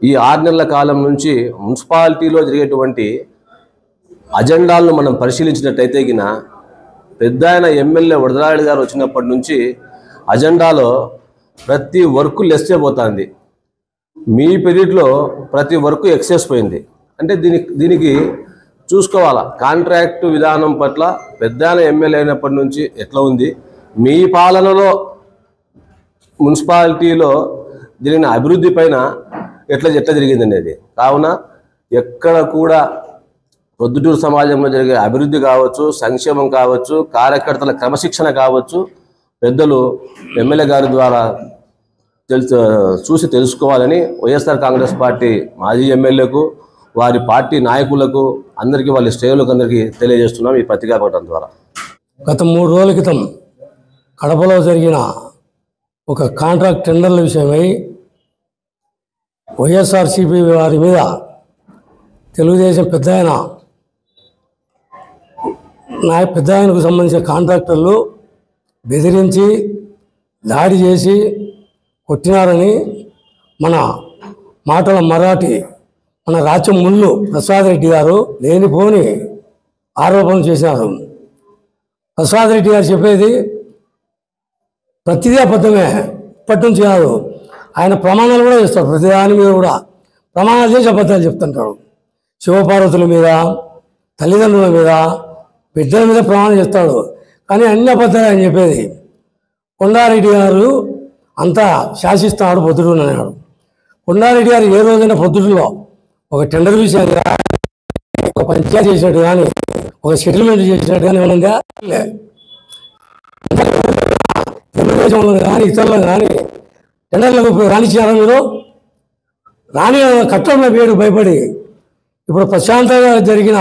ఈ 6 నెలల కాలం నుంచి మున్సిపాలిటీలో జరిగేటువంటి అజెండాలను మనం పరిశీలించినట్టయితే పెద్దాయన ఎమ్మెల్యే వరదరాయుడు గారు వచ్చినప్పటి నుంచి అజెండాలో ప్రతి వర్క్ లెస్ అయిపోతుంది. మీ పీరియడ్లో ప్రతి వర్క్ ఎక్సెస్ పోయింది. అంటే దీనికి చూసుకోవాలా, కాంట్రాక్టు విధానం పట్ల పెద్దాయన ఎమ్మెల్యే అయినప్పటి నుంచి ఎట్లా ఉంది, మీ పాలనలో మున్సిపాలిటీలో జరిగిన అభివృద్ధి పైన ఎట్లా జరిగింది అనేది. కావున ఎక్కడ కూడా ప్రొద్దుటూరు సమాజంలో జరిగే అభివృద్ధి కావచ్చు, సంక్షేమం కావచ్చు, కార్యకర్తల క్రమశిక్షణ కావచ్చు, పెద్దలు ఎమ్మెల్యే గారి ద్వారా చూసి తెలుసుకోవాలని వైఎస్ఆర్ కాంగ్రెస్ పార్టీ మాజీ ఎమ్మెల్యేకు, వారి పార్టీ నాయకులకు అందరికీ, వాళ్ళ శ్రేణులకు అందరికీ తెలియజేస్తున్నాం ఈ పత్రికా ప్రకటన ద్వారా. గత 3 రోజుల క్రితం కడపలో జరిగిన ఒక కాంట్రాక్ట్ టెండర్ల విషయమై వైఎస్ఆర్సీపీ వారి మీద తెలుగుదేశం పెద్దాయనకు సంబంధించిన కాంట్రాక్టర్లు బెదిరించి దాడి చేసి కొట్టినారని మన మాటల మరాఠీ మన రాచమల్లు ప్రసాద్ రెడ్డి గారు లేనిపోని ఆరోపణలు చేశారు. ప్రసాద్ రెడ్డి గారు చెప్పేది ప్రతిదీ అబద్ధమే, ఇప్పటి నుంచి కాదు, ఆయన ప్రమాణాలు కూడా చేస్తాడు. ప్రతి దాని మీద కూడా ప్రమాణాలు చేసి అబద్ధాలు చెప్తుంటాడు. శివపార్వతుల మీద, తల్లిదండ్రుల మీద, బిడ్డల మీద ప్రమాణం చేస్తాడు. కానీ అన్ని అబద్ధాలు ఆయన చెప్పేది. కొండారెడ్డి గారు అంతా శాసిస్తున్నాడు పొద్దుటూరు అన్నాడు. కొండారెడ్డి గారు ఏ రోజైనా పొద్దుటూరులో ఒక టెండర్ విషయాన్ని ఒక పంచాయతీ చేసినట్టు కానీ ఒక సెటిల్మెంట్ చేసినట్టు కానీ ఏమన్నా తెలుగుదేశంలో కానీ ఇతరులు కానీ టెండర్లకు రానిచ్చారా మీరు? రాని కట్టడంలో వేడు భయపడి ఇప్పుడు ప్రశాంతంగా జరిగిన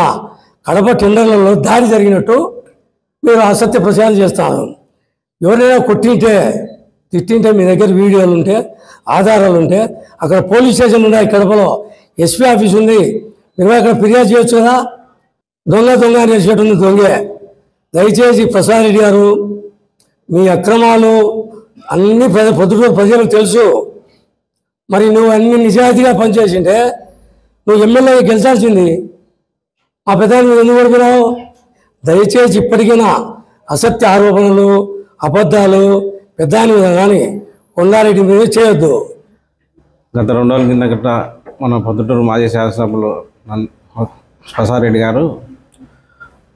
కడప టెండర్లలో దాడి జరిగినట్టు మీరు అసత్య ప్రచారం చేస్తాను. ఎవరైనా కొట్టింటే తిట్టింటే మీ దగ్గర వీడియోలు ఉంటే ఆధారాలు ఉంటే అక్కడ పోలీస్ స్టేషన్ ఉన్నాయి, కడపలో ఎస్పీ ఆఫీస్ ఉంది, మీరు అక్కడ ఫిర్యాదు చేయొచ్చు కదా. దొంగ అనేసేటుంది దొంగే. దయచేసి ప్రసాద్ రెడ్డి గారు మీ అక్రమాలు అన్ని పొద్దుటూరు ప్రజలకు తెలుసు. మరి నువ్వు అన్ని నిజాయితీగా పనిచేసింటే నువ్వు ఎమ్మెల్యే గెలిచాల్సింది. మా పెద్దలు నువ్వు ఎందుకు పడుకున్నావు? దయచేసి ఇప్పటికైనా అసత్య ఆరోపణలు అబద్ధాలు పెద్దాని మీద కానీ కొండారెడ్డి మీద చేయొద్దు. గత 2 రోజుల కింద మన పొద్దుటూరు మాజీ శాసనసభ్యులు ప్రసాద్ రెడ్డి గారు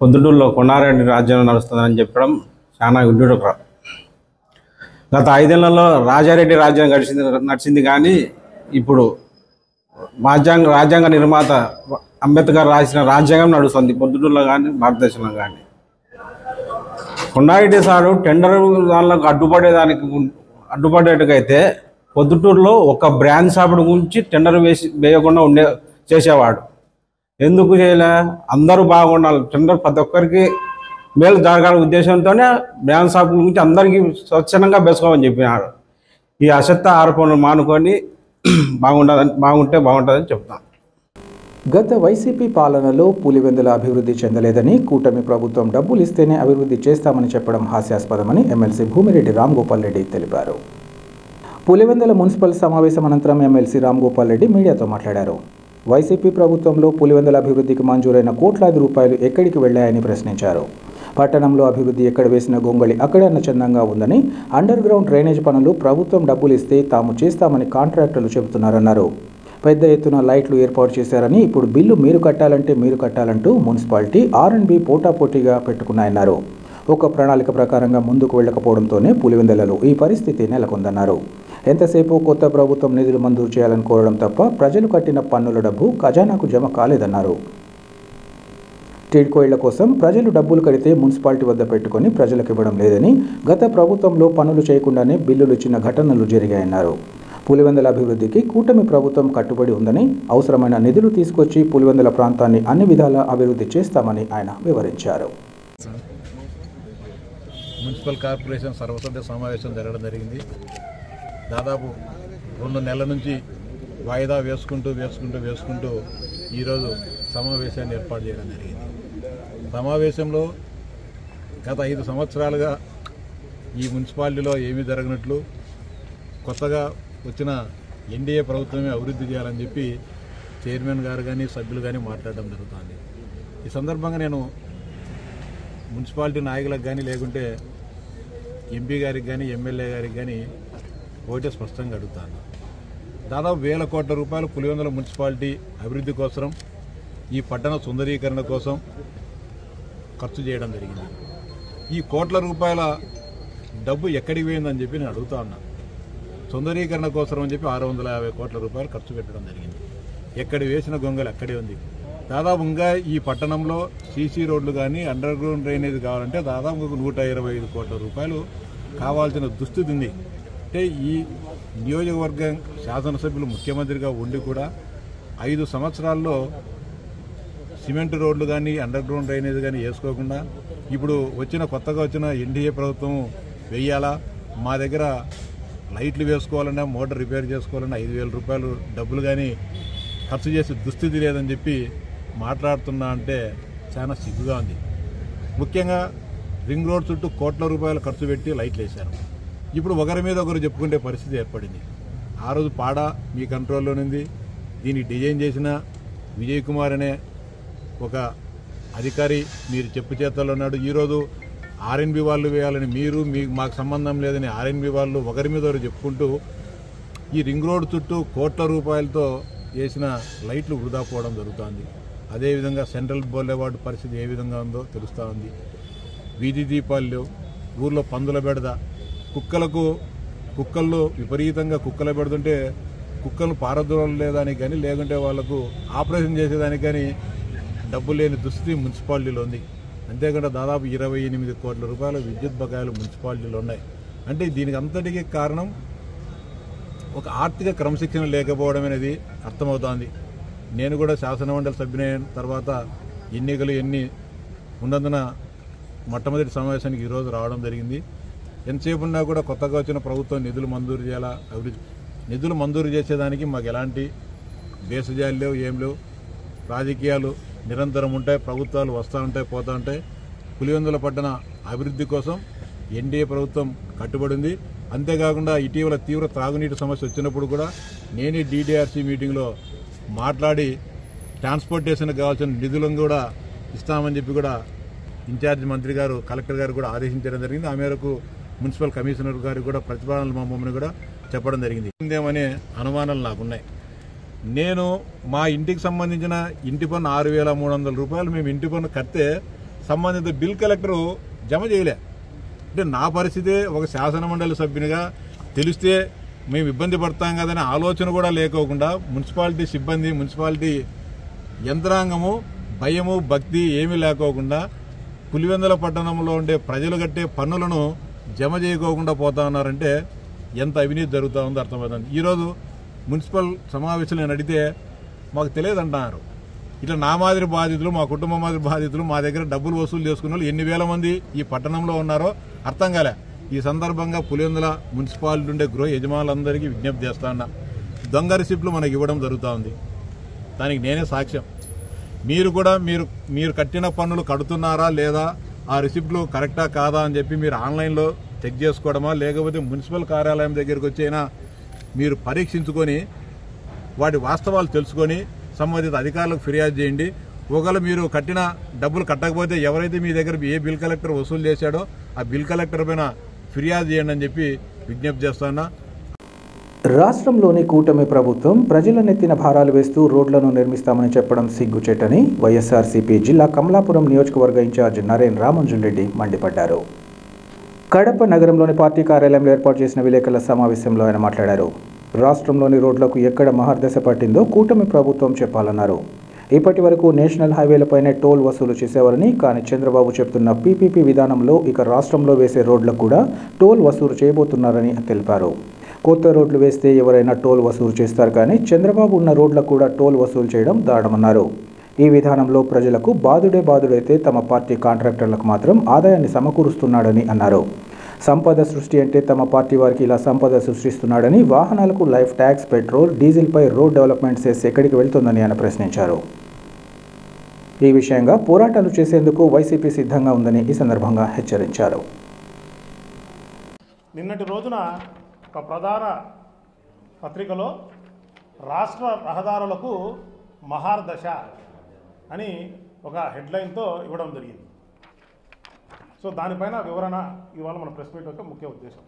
పొద్దుటూరులో కొండారెడ్డి రాజ్యం నడుస్తుందని చెప్పడం చాలా గుడ్డు. గత 5 ఏళ్లలో రాజారెడ్డి రాజ్యం నడిచింది కానీ ఇప్పుడు రాజ్యాంగ నిర్మాత అంబేద్కర్ రాసిన రాజ్యాంగం నడుస్తుంది పొద్దుటూరులో కానీ భారతదేశంలో కానీ. కొండారెడ్డి సారు టెండర్ దానిలో అడ్డుపడేట్టుకైతే పొద్దుటూరులో ఒక బ్రాండ్ షాపుడు గురించి టెండర్ వేయకుండా చేసేవాడు. ఎందుకు చేయలే? అందరూ బాగుండాలి, టెండర్ ప్రతి ఒక్కరికి మేలు జరగాల ఉద్దేశంతోనే బ్రాండ్ షాపుల గురించి అందరికీ స్వచ్ఛందంగా బెసుకోమని చెప్పినాడు. ఈ అసత్య ఆరోపణలు మానుకొని బాగుంటే బాగుంటుందని చెప్తాను. గత వైసీపీ పాలనలో పులివెందుల అభివృద్ధి చెందలేదని, కూటమి ప్రభుత్వం డబ్బులు ఇస్తేనే అభివృద్ధి చేస్తామని చెప్పడం హాస్యాస్పదమని ఎమ్మెల్సీ భూమిరెడ్డి రామ్గోపాల్ రెడ్డి తెలిపారు. పులివెందుల మున్సిపల్ సమావేశం అనంతరం ఎమ్మెల్సీ రామ్గోపాల్ రెడ్డి మీడియాతో మాట్లాడారు. వైసీపీ ప్రభుత్వంలో పులివెందుల అభివృద్ధికి మంజూరైన కోట్లాది రూపాయలు ఎక్కడికి వెళ్లాయని ప్రశ్నించారు. పట్టణంలో అభివృద్ధి ఎక్కడ వేసిన గొంగళి అక్కడే అన్నచందంగా ఉందని, అండర్ గ్రౌండ్ డ్రైనేజ్ పనులు ప్రభుత్వం డబ్బులు ఇస్తే తాము చేస్తామని కాంట్రాక్టర్లు చెబుతున్నారన్నారు. పెద్ద ఎత్తున లైట్లు ఏర్పాటు చేశారని, ఇప్పుడు బిల్లు మీరు కట్టాలంటూ మున్సిపాలిటీ R&B పోటాపోటీగా పెట్టుకున్నాయన్నారు. ఒక ప్రణాళిక ప్రకారంగా ముందుకు వెళ్లకపోవడంతోనే పులివెందులలో ఈ పరిస్థితి నెలకొందన్నారు. ఎంతసేపు కొత్త ప్రభుత్వం నిధులు మంజూరు చేయాలని కోరడం తప్ప ప్రజలు కట్టిన పన్నుల డబ్బు ఖజానాకు జమ కాలేదన్నారు. టిడ్కో ఇళ్ల కోసం ప్రజలు డబ్బులు కడితే మున్సిపాలిటీ వద్ద పెట్టుకొని ప్రజలకు ఇవ్వడం లేదని, గత ప్రభుత్వంలో పనులు చేయకుండానే బిల్లులు ఇచ్చిన ఘటనలు జరిగాయన్నారు. పులివెందుల అభివృద్ధికి కూటమి ప్రభుత్వం కట్టుబడి ఉందని, అవసరమైన నిధులు తీసుకొచ్చి పులివెందుల ప్రాంతాన్ని అన్ని విధాలా అభివృద్ధి చేస్తామని ఆయన వివరించారు. మున్సిపల్ కార్పొరేషన్ సర్వసభ్య సమావేశం జరగడం జరిగింది. దాదాపు 2 నెలల నుంచి వాయిదా వేసుకుంటూ ఈరోజు సమావేశాన్ని ఏర్పాటు చేయడం జరిగింది. సమావేశంలో గత 5 సంవత్సరాలుగా ఈ మున్సిపాలిటీలో ఏమీ జరగనట్లు, కొత్తగా వచ్చిన ఎన్డీఏ ప్రభుత్వమే అభివృద్ధి చేయాలని చెప్పి చైర్మన్ గారు కానీ సభ్యులు కానీ మాట్లాడడం జరుగుతుంది. ఈ సందర్భంగా నేను మున్సిపాలిటీ నాయకులకు కానీ లేకుంటే ఎంపీ గారికి కానీ ఎమ్మెల్యే గారికి కానీ ఒకటే స్పష్టంగా అడుగుతాను. దాదాపు 1000 కోట్ల రూపాయలు పులివెందుల మున్సిపాలిటీ అభివృద్ధి కోసం, ఈ పట్టణ సుందరీకరణ కోసం ఖర్చు చేయడం జరిగింది. ఈ కోట్ల రూపాయల డబ్బు ఎక్కడికి పోయిందని చెప్పి నేను అడుగుతా ఉన్నా. సుందరీకరణ కోసం అని చెప్పి 650 కోట్ల రూపాయలు ఖర్చు పెట్టడం జరిగింది. ఎక్కడ వేసిన గొంగలు అక్కడే ఉంది. దాదాపు ఇంకా ఈ పట్టణంలో సీసీ రోడ్లు కానీ అండర్ గ్రౌండ్ డ్రైనేజ్ కావాలంటే దాదాపు 125 కోట్ల రూపాయలు కావాల్సిన దుస్థితి ఉంది. అంటే ఈ నియోజకవర్గం శాసనసభ్యులు ముఖ్యమంత్రిగా ఉండి కూడా 5 సంవత్సరాల్లో సిమెంట్ రోడ్లు కానీ అండర్ గ్రౌండ్ డ్రైనేజ్ కానీ వేసుకోకుండా ఇప్పుడు కొత్తగా వచ్చిన ఎన్డీఏ ప్రభుత్వం వెయ్యాలా, మా దగ్గర లైట్లు వేసుకోవాలన్నా మోటార్ రిపేర్ చేసుకోవాలన్నా 5,000 రూపాయలు డబ్బులు కానీ ఖర్చు చేసే దుస్థితి లేదని చెప్పి మాట్లాడుతున్నా అంటే చాలా సిగ్గుగా ఉంది. ముఖ్యంగా రింగ్ రోడ్ చుట్టూ కోట్ల రూపాయలు ఖర్చు పెట్టి లైట్లు వేశారు. ఇప్పుడు ఒకరి మీద ఒకరు చెప్పుకునే పరిస్థితి ఏర్పడింది. ఆ రోజు పాడ మీ కంట్రోల్లోనుంది. దీన్ని డిజైన్ చేసిన విజయ్ కుమార్ అనే ఒక అధికారి మీరు చెప్పు చేతల్లో ఉన్నాడు. ఈరోజు R&B వాళ్ళు వేయాలని మాకు సంబంధం లేదని R&B వాళ్ళు ఒకరి మీద ఒకరు చెప్పుకుంటూ ఈ రింగ్ రోడ్ చుట్టూ కోట్ల రూపాయలతో వేసిన లైట్లు వృధా పోవడం జరుగుతుంది. అదేవిధంగా సెంట్రల్ బోలేవార్డు పరిస్థితి ఏ విధంగా ఉందో తెలుస్తూ ఉంది. వీధి దీపాలు, ఊర్లో పందుల బెడద, కుక్కల్లో విపరీతంగా కుక్కల బెడదుంటే కుక్కలు పారదూరం లేదానికి కానీ లేకుంటే వాళ్లకు ఆపరేషన్ చేసేదానికి కానీ డబ్బు లేని దుస్థితి మున్సిపాలిటీలో ఉంది. అంతేకాకుండా దాదాపు 28 కోట్ల రూపాయల విద్యుత్ బకాయిలు మున్సిపాలిటీలో ఉన్నాయి. అంటే దీనికి అంతటికీ కారణం ఒక ఆర్థిక క్రమశిక్షణ లేకపోవడం అనేది అర్థమవుతోంది. నేను కూడా శాసనమండలి సభ్యునైన తర్వాత ఎన్నికలు ఉన్నందున మొట్టమొదటి సమావేశానికి ఈరోజు రావడం జరిగింది. ఎంతసేపు ఉన్నా కూడా కొత్తగా వచ్చిన ప్రభుత్వం నిధులు మంజూరు చేయాలా, అభివృద్ధి నిధులు మంజూరు చేసేదానికి మాకు ఎలాంటి బేసజాలు లేవు, ఏం లేవు. రాజకీయాలు నిరంతరం ఉంటాయి, ప్రభుత్వాలు వస్తూ ఉంటాయి, పోతూ ఉంటాయి. పులివెందుల పట్టణ అభివృద్ధి కోసం ఎన్డీఏ ప్రభుత్వం కట్టుబడింది. అంతేకాకుండా ఇటీవల తీవ్ర త్రాగునీటి సమస్య వచ్చినప్పుడు కూడా నేనే డీడీఆర్సీ మీటింగ్లో మాట్లాడి ట్రాన్స్పోర్టేషన్కి కావాల్సిన నిధులను కూడా ఇస్తామని చెప్పి కూడా ఇన్ఛార్జ్ మంత్రి గారు, కలెక్టర్ గారు కూడా ఆదేశించడం జరిగింది. ఆ మేరకు మున్సిపల్ కమిషనర్ గారికి కూడా ప్రతిపాదనలు మా మమ్మల్ని కూడా చెప్పడం జరిగింది. ఏమనే అనుమానాలు నాకున్నాయి. నేను మా ఇంటికి సంబంధించిన ఇంటి పన్ను 6,300 రూపాయలు మేము ఇంటి పన్ను కడితే సంబంధిత బిల్ కలెక్టరు జమ చేయలే. అంటే నా పరిస్థితి ఒక శాసనమండలి సభ్యునిగా తెలిస్తే మేము ఇబ్బంది పడతాం కదనే ఆలోచన కూడా లేకోకుండా మున్సిపాలిటీ సిబ్బంది, మున్సిపాలిటీ యంత్రాంగము భయము భక్తి ఏమీ లేకోకుండా పులివెందుల పట్టణంలో ఉండే ప్రజలు కట్టే పన్నులను జమ చేయకోకుండా పోతా ఉన్నారంటే ఎంత అవినీతి జరుగుతూ ఉందో అర్థమవుతుంది. ఈరోజు మున్సిపల్ సమావేశంలో నేను అడిగితే మాకు తెలియదంటున్నారు. ఇట్లా నా మాదిరి బాధితులు, మా కుటుంబం మాదిరి బాధితులు మా దగ్గర డబ్బులు వసూలు చేసుకున్న వాళ్ళు ఎన్ని వేల మంది ఈ పట్టణంలో ఉన్నారో అర్థం కాలే. ఈ సందర్భంగా పులివెందుల మున్సిపాలిటీ ఉండే గృహ యజమానులందరికీ విజ్ఞప్తి చేస్తా ఉన్నా, దొంగ రిసిప్ట్లు మనకి ఇవ్వడం జరుగుతూ ఉంది. దానికి నేనే సాక్ష్యం. మీరు కూడా మీరు కట్టిన పన్నులు కడుతున్నారా లేదా, ఆ రిసిప్ట్లు కరెక్టా కాదా అని చెప్పి మీరు ఆన్లైన్లో చెక్ చేసుకోవడమా, లేకపోతే మున్సిపల్ కార్యాలయం దగ్గరికి వచ్చైనా మీరు పరీక్షించుకొని వాటి వాస్తవాలు తెలుసుకొని సంబంధిత అధికారులకు ఫిర్యాదు చేయండి. ఒకవేళ మీరు కట్టిన డబ్బులు కట్టకపోతే ఎవరైతే మీ దగ్గర ఏ బిల్ కలెక్టర్ వసూలు చేశాడో ఆ బిల్ కలెక్టర్ పైన ఫిర్యాదు చేయండి అని చెప్పి విజ్ఞప్తి చేస్తున్నా. రాష్ట్రంలోని కూటమి ప్రభుత్వం ప్రజల నెత్తిన భారాలు వేస్తూ రోడ్లను నిర్మిస్తామని చెప్పడం సిగ్గుచేటని వైఎస్ఆర్సీపీ జిల్లా కమలాపురం నియోజకవర్గ ఇన్ఛార్జ్ నరేన్ రామంజుల్ రెడ్డి మండిపడ్డారు. కడప నగరంలోని పార్టీ కార్యాలయంలో ఏర్పాటు చేసిన విలేకరుల సమావేశంలో ఆయన మాట్లాడారు. రాష్ట్రంలోని రోడ్లకు ఎక్కడ మహర్దశ పట్టిందో కూటమి ప్రభుత్వం చెప్పాలన్నారు. ఇప్పటి వరకు నేషనల్ హైవేలపైనే టోల్ వసూలు చేసేవారని, కానీ చంద్రబాబు చెప్తున్న పీపీపీ విధానంలో ఇక రాష్ట్రంలో వేసే రోడ్లకు కూడా టోల్ వసూలు చేయబోతున్నారని తెలిపారు. కొత్త రోడ్లు వేస్తే ఎవరైనా టోల్ వసూలు చేస్తారు, కానీ చంద్రబాబు ఉన్న రోడ్లకు కూడా టోల్ వసూలు చేయడం దారుణమన్నారు. ఈ విధానంలో ప్రజలకు బాధుడైతే తమ పార్టీ కాంట్రాక్టర్లకు మాత్రం ఆదాయాన్ని సమకూరుస్తున్నాడని అన్నారు. సంపద సృష్టి అంటే తమ పార్టీ వారికి ఇలా సంపద సృష్టిస్తున్నాడని, వాహనాలకు లైఫ్ ట్యాక్స్, పెట్రోల్, డీజిల్పై రోడ్ డెవలప్మెంట్ సెస్ ఎక్కడికి వెళ్తుందని ఆయన ప్రశ్నించారు. ఈ విషయంగా పోరాటాలు చేసేందుకు వైసీపీ సిద్ధంగా ఉందని ఈ సందర్భంగా హెచ్చరించారు. నిన్నటి రోజున ఒక ప్రధాన పత్రికలో రాష్ట్ర రహదారులకు మహార్దశ అని ఒక హెడ్లైన్తో ఇవ్వడం జరిగింది. సో దానిపైన వివరణ ఇవాళ మన ప్రెస్ మీట్ యొక్క ముఖ్య ఉద్దేశం.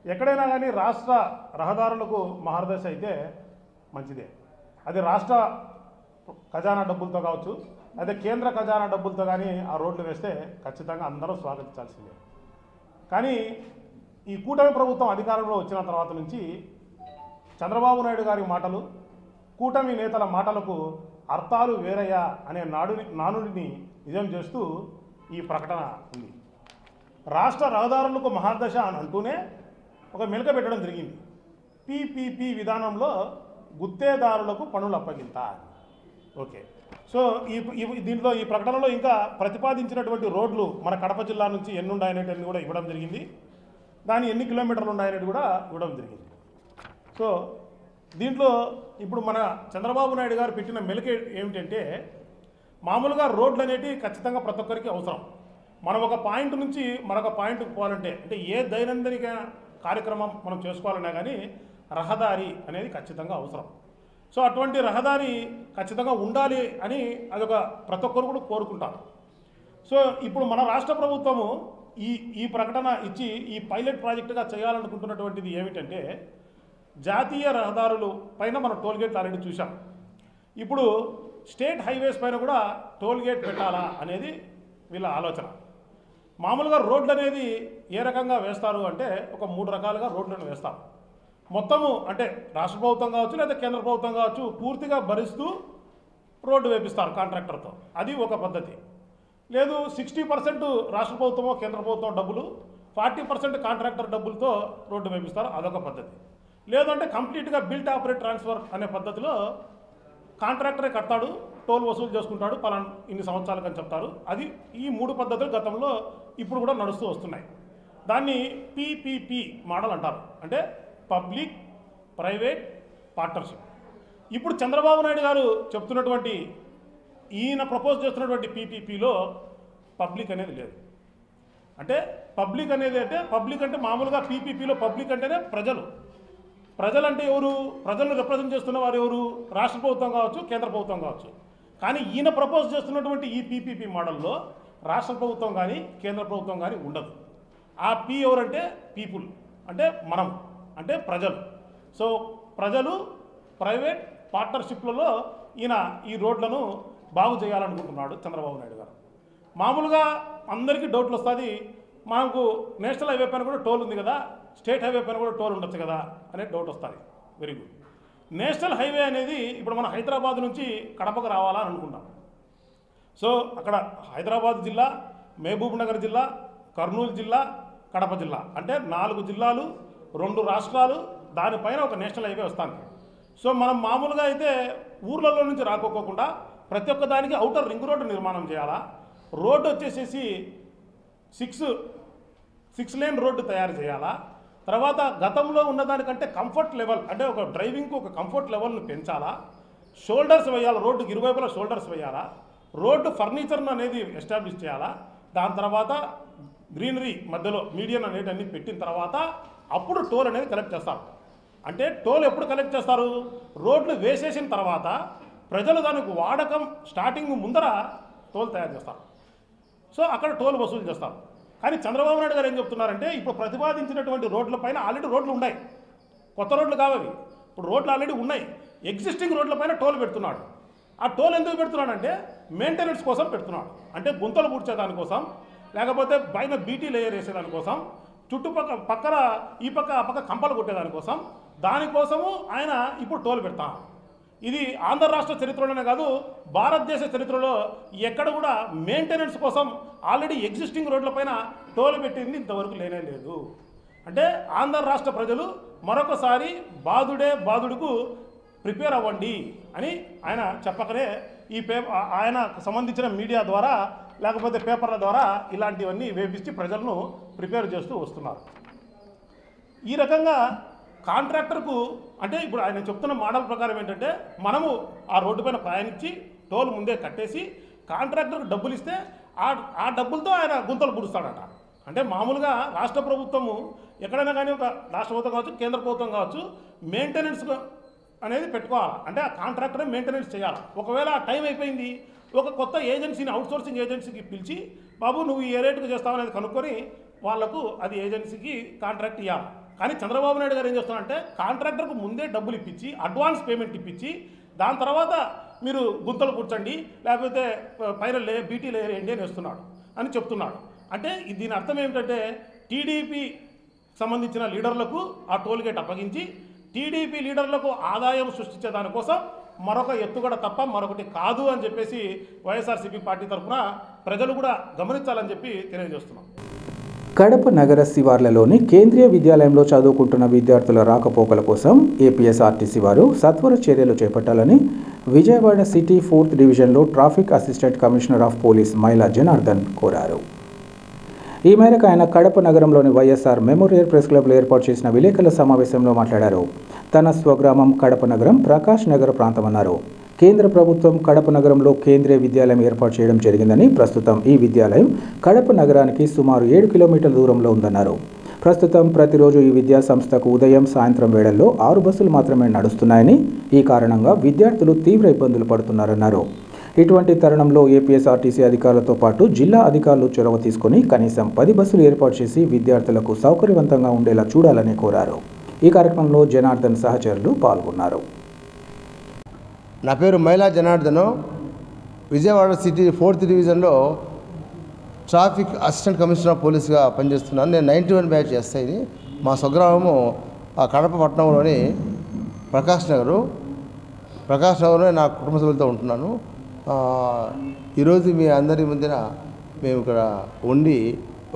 ఎక్కడైనా కానీ రాష్ట్ర రహదారులకు మహార్దశ అయితే మంచిదే. అది రాష్ట్ర ఖజానా డబ్బులతో కావచ్చు, అదే కేంద్ర ఖజానా డబ్బులతో కానీ ఆ రోడ్లు వేస్తే ఖచ్చితంగా అందరూ స్వాగతించాల్సిందే. కానీ ఈ కూటమి ప్రభుత్వం అధికారంలో వచ్చిన తర్వాత నుంచి చంద్రబాబు నాయుడు గారి మాటలు, కూటమి నేతల మాటలకు అర్థాలు వేరయ్యా అనే నానుడిని నిజం చేస్తూ ఈ ప్రకటన ఉంది. రాష్ట్ర రహదారులకు మహాదశ అని అంటూనే ఒక మెలక పెట్టడం జరిగింది. పీపీపీ విధానంలో గుత్తేదారులకు పనులు అప్పగింత. ఓకే, సో దీంట్లో ఈ ప్రకటనలో ఇంకా ప్రతిపాదించినటువంటి రోడ్లు మన కడప జిల్లా నుంచి ఎన్ని ఉన్నాయనేటివి కూడా ఇవ్వడం జరిగింది. దాని ఎన్ని కిలోమీటర్లు ఉన్నాయనేది కూడా ఇవ్వడం జరిగింది. సో దీంట్లో ఇప్పుడు మన చంద్రబాబు నాయుడు గారు పెట్టిన మెలిక ఏమిటంటే, మామూలుగా రోడ్లు అనేటివి ఖచ్చితంగా ప్రతి ఒక్కరికి అవసరం. మనం ఒక పాయింట్ నుంచి మరొక పాయింట్కి పోవాలంటే, అంటే ఏ దైనందిక కార్యక్రమం మనం చేసుకోవాలన్నా కానీ రహదారి అనేది ఖచ్చితంగా అవసరం. సో అటువంటి రహదారి ఖచ్చితంగా ఉండాలి అని అదొక ప్రతి ఒక్కరు కూడా కోరుకుంటారు. సో ఇప్పుడు మన రాష్ట్ర ప్రభుత్వము ఈ ప్రకటన ఇచ్చి ఈ పైలట్ ప్రాజెక్టుగా చేయాలనుకుంటున్నటువంటిది ఏమిటంటే, జాతీయ రహదారులు పైన మనం టోల్గేట్లు ఆల్రెడీ చూసాం. ఇప్పుడు స్టేట్ హైవేస్ పైన కూడా టోల్గేట్ పెట్టాలా అనేది వీళ్ళ ఆలోచన. మామూలుగా రోడ్లు అనేది ఏ రకంగా వేస్తారు అంటే, ఒక 3 రకాలుగా రోడ్లను వేస్తారు. మొత్తము అంటే రాష్ట్ర ప్రభుత్వం కావచ్చు లేదా కేంద్ర ప్రభుత్వం కావచ్చు పూర్తిగా భరిస్తూ రోడ్డు వేపిస్తారు కాంట్రాక్టర్తో. అది ఒక పద్ధతి. లేదు 60% రాష్ట్ర ప్రభుత్వమో కేంద్ర ప్రభుత్వం డబ్బులు, 40% కాంట్రాక్టర్ డబ్బులతో రోడ్డు వేపిస్తారు, అదొక పద్ధతి. లేదంటే కంప్లీట్గా బిల్ట్ ఆపరేట్ ట్రాన్స్ఫర్ అనే పద్ధతిలో కాంట్రాక్టరే కడతాడు, టోల్ వసూలు చేసుకుంటాడు, పలానా ఇన్ని సంవత్సరాలకు అని చెప్తారు. అది ఈ 3 పద్ధతులు గతంలో ఇప్పుడు కూడా నడుస్తూ వస్తున్నాయి. దాన్ని పీపీపీ మోడల్ అంటారు, అంటే పబ్లిక్ ప్రైవేట్ పార్ట్నర్షిప్. ఇప్పుడు చంద్రబాబు నాయుడు గారు చెప్తున్నటువంటి, ఈయన ప్రపోజ్ చేస్తున్నటువంటి పీపీపీలో పబ్లిక్ అనేది లేదు. అంటే పబ్లిక్ అనేది పబ్లిక్ అంటే మామూలుగా పీపీపీలో పబ్లిక్ అంటేనే ప్రజలు అంటే ఎవరు? ప్రజలను రిప్రజెంట్ చేస్తున్న వారు ఎవరు? రాష్ట్ర ప్రభుత్వం కావచ్చు, కేంద్ర ప్రభుత్వం కావచ్చు. కానీ ఈయన ప్రపోజ్ చేస్తున్నటువంటి ఈ పీపీపీ మోడల్లో రాష్ట్ర ప్రభుత్వం కానీ కేంద్ర ప్రభుత్వం కానీ ఉండదు. ఆ పీ ఎవరంటే పీపుల్, అంటే మనం, అంటే ప్రజలు. సో ప్రజలు ప్రైవేట్ పార్ట్నర్షిప్లలో ఈయన ఈ రోడ్లను బాగు చేయాలనుకుంటున్నాడు చంద్రబాబు నాయుడు గారు. మామూలుగా అందరికీ డౌట్లు వస్తుంది, మనకు నేషనల్ హైవే పైన కూడా టోల్ ఉంది కదా, స్టేట్ హైవే పైన కూడా టోల్ ఉండొచ్చు కదా అనే డౌట్ వస్తుంది. Very good. నేషనల్ హైవే అనేది ఇప్పుడు మన హైదరాబాద్ నుంచి కడపకు రావాలని అనుకుంటాం. సో అక్కడ హైదరాబాద్ జిల్లా, మహబూబ్ నగర్ జిల్లా, కర్నూలు జిల్లా, కడప జిల్లా, అంటే 4 జిల్లాలు, 2 రాష్ట్రాలు, దానిపైన ఒక నేషనల్ హైవే వస్తుంది. సో మనం మామూలుగా అయితే ఊర్లలో నుంచి రాకోకుండా ప్రతి ఒక్క దానికి అవుటర్ రింగ్ రోడ్డు నిర్మాణం చేయాలా. రోడ్డు వచ్చేసేసి 6 లేన్ రోడ్డు తయారు చేయాలా. తర్వాత గతంలో ఉన్నదానికంటే కంఫర్ట్ లెవెల్, అంటే ఒక డ్రైవింగ్కు ఒక కంఫర్ట్ లెవెల్ను పెంచాలా. షోల్డర్స్ వేయాలి, రోడ్డుకి ఇరువైపులా షోల్డర్స్ వేయాలా. రోడ్డు ఫర్నిచర్ను అనేది ఎస్టాబ్లిష్ చేయాలా. దాని తర్వాత గ్రీనరీ మధ్యలో మీడియన్ అనేది అన్ని పెట్టిన తర్వాత అప్పుడు టోల్ అనేది కలెక్ట్ చేస్తారు. అంటే టోల్ ఎప్పుడు కలెక్ట్ చేస్తారు? రోడ్లు వేసేసిన తర్వాత ప్రజలు దానికి వాడకం స్టార్టింగ్ ముందర టోల్ తయారు చేస్తారు. సో అక్కడ టోల్ వసూలు చేస్తారు. కానీ చంద్రబాబు నాయుడు గారు ఏం చెప్తున్నారంటే, ఇప్పుడు ప్రతిపాదించినటువంటి రోడ్లపైన ఆల్రెడీ రోడ్లు ఉన్నాయి, కొత్త రోడ్లు కావాలి. ఇప్పుడు రోడ్లు ఆల్రెడీ ఉన్నాయి, ఎగ్జిస్టింగ్ రోడ్లపైన టోల్ పెడుతున్నాడు. ఆ టోల్ ఎందుకు పెడుతున్నాడంటే మెయింటెనెన్స్ కోసం పెడుతున్నాడు. అంటే గుంతలు పూడ్చేదానికోసం, లేకపోతే పైన బీటీ లేయర్ వేసేదానికోసం, పక్కన ఈ పక్క ఆ పక్క కంపలు కొట్టేదానికోసం, దానికోసము ఆయన ఇప్పుడు టోల్ పెడతాం. ఇది ఆంధ్ర రాష్ట్ర చరిత్రలోనే కాదు, భారతదేశ చరిత్రలో ఎక్కడ కూడా మెయింటెనెన్స్ కోసం ఆల్రెడీ ఎగ్జిస్టింగ్ రోడ్లపైన టోల్ పెట్టింది ఇంతవరకు లేనే లేదు. అంటే ఆంధ్ర రాష్ట్ర ప్రజలు మరొకసారి బాధుడుకు ప్రిపేర్ అవ్వండి అని ఆయన చెప్పకనే ఈ ఆయనకు సంబంధించిన మీడియా ద్వారా లేకపోతే పేపర్ల ద్వారా ఇలాంటివన్నీ వేపించి ప్రజలను ప్రిపేర్ చేస్తూ వస్తున్నారు. ఈ రకంగా కాంట్రాక్టర్కు, అంటే ఇప్పుడు ఆయన చెప్తున్న మోడల్ ప్రకారం ఏంటంటే, మనము ఆ రోడ్డు పైన ప్రయాణించి టోల్ ముందే కట్టేసి కాంట్రాక్టర్కు డబ్బులు ఇస్తే ఆ డబ్బులతో ఆయన గుంతలు పుడుస్తాడట. అంటే మామూలుగా రాష్ట్ర ప్రభుత్వము ఎక్కడైనా కానీ, ఒక రాష్ట్ర ప్రభుత్వం కావచ్చు, కేంద్ర ప్రభుత్వం కావచ్చు, మెయింటెనెన్స్ అనేది పెట్టుకోవాలి. అంటే ఆ కాంట్రాక్టరే మెయింటెనెన్స్ చేయాలి. ఒకవేళ ఆ టైం అయిపోయింది, ఒక కొత్త ఏజెన్సీని, అవుట్సోర్సింగ్ ఏజెన్సీకి పిలిచి, బాబు నువ్వు ఏ రేటుకు చేస్తావు అనేది కనుక్కొని వాళ్లకు అది ఏజెన్సీకి కాంట్రాక్ట్ ఇవ్వాలి. కానీ చంద్రబాబు నాయుడు గారు ఏం చేస్తున్నారంటే, కాంట్రాక్టర్కు ముందే డబ్బులు ఇప్పించి, అడ్వాన్స్ పేమెంట్ ఇప్పించి, దాని తర్వాత మీరు గుంతలు కూర్చోండి, లేకపోతే పైన బీటీ లేయర్ వేయండి అని వేస్తున్నాడు అని చెప్తున్నాడు. అంటే దీని అర్థం ఏమిటంటే, టీడీపీ సంబంధించిన లీడర్లకు ఆ టోల్ గేట్ అప్పగించి, టీడీపీ లీడర్లకు ఆదాయం సృష్టించే దానికోసం మరొక ఎత్తుగడ తప్ప మరొకటి కాదు అని చెప్పేసి వైఎస్ఆర్సీపీ పార్టీ తరఫున ప్రజలు కూడా గమనించాలని చెప్పి తెలియజేస్తున్నాం. కడప నగర శివార్లలోని కేంద్రీయ విద్యాలయంలో చదువుకుంటున్న విద్యార్థుల రాకపోకల కోసం ఏపీఎస్ఆర్టీసీ వారు సత్వర చర్యలు చేపట్టాలని విజయవాడ సిటీ 4th డివిజన్లో traffic assistant commissioner of police Maila Janardhan కోరారు. ఈ మేరకు ఆయన కడప నగరంలోని వైఎస్ఆర్ మెమోరియల్ ప్రెస్ క్లబ్లో ఏర్పాటు చేసిన విలేకరుల సమావేశంలో మాట్లాడారు. తన స్వగ్రామం కడప నగరం ప్రకాష్ నగర్ ప్రాంతమన్నారు. కేంద్ర ప్రభుత్వం కడప నగరంలో కేంద్రీయ విద్యాలయం ఏర్పాటు చేయడం జరిగిందని, ప్రస్తుతం ఈ విద్యాలయం కడప నగరానికి సుమారు 7 కిలోమీటర్ల దూరంలో ఉందన్నారు. ప్రస్తుతం ప్రతిరోజు ఈ విద్యా సంస్థకు ఉదయం సాయంత్రం వేళల్లో 6 బస్సులు మాత్రమే నడుస్తున్నాయని, ఈ కారణంగా విద్యార్థులు తీవ్ర ఇబ్బందులు పడుతున్నారన్నారు. ఇటువంటి తరుణంలో ఏపీఎస్ఆర్టీసీ అధికారులతో పాటు జిల్లా అధికారులు చొరవ తీసుకుని కనీసం 10 బస్సులు ఏర్పాటు చేసి విద్యార్థులకు సౌకర్యవంతంగా ఉండేలా చూడాలని కోరారు. ఈ కార్యక్రమంలో జనార్దన్ సహచరులు పాల్గొన్నారు. నా పేరు మైలా జనార్దన్, విజయవాడ సిటీ 4th డివిజన్లో ట్రాఫిక్ అసిస్టెంట్ కమిషనర్ ఆఫ్ పోలీస్గా పనిచేస్తున్నాను. నేను 91 బ్యాచ్ చేస్తాను. ఇది మా స్వగ్రామము కడప పట్టణంలోని ప్రకాష్ నగర్లో నా కుటుంబ సభ్యులతో ఉంటున్నాను. ఈరోజు మీ అందరి మధ్యన మేము ఇక్కడ ఉండి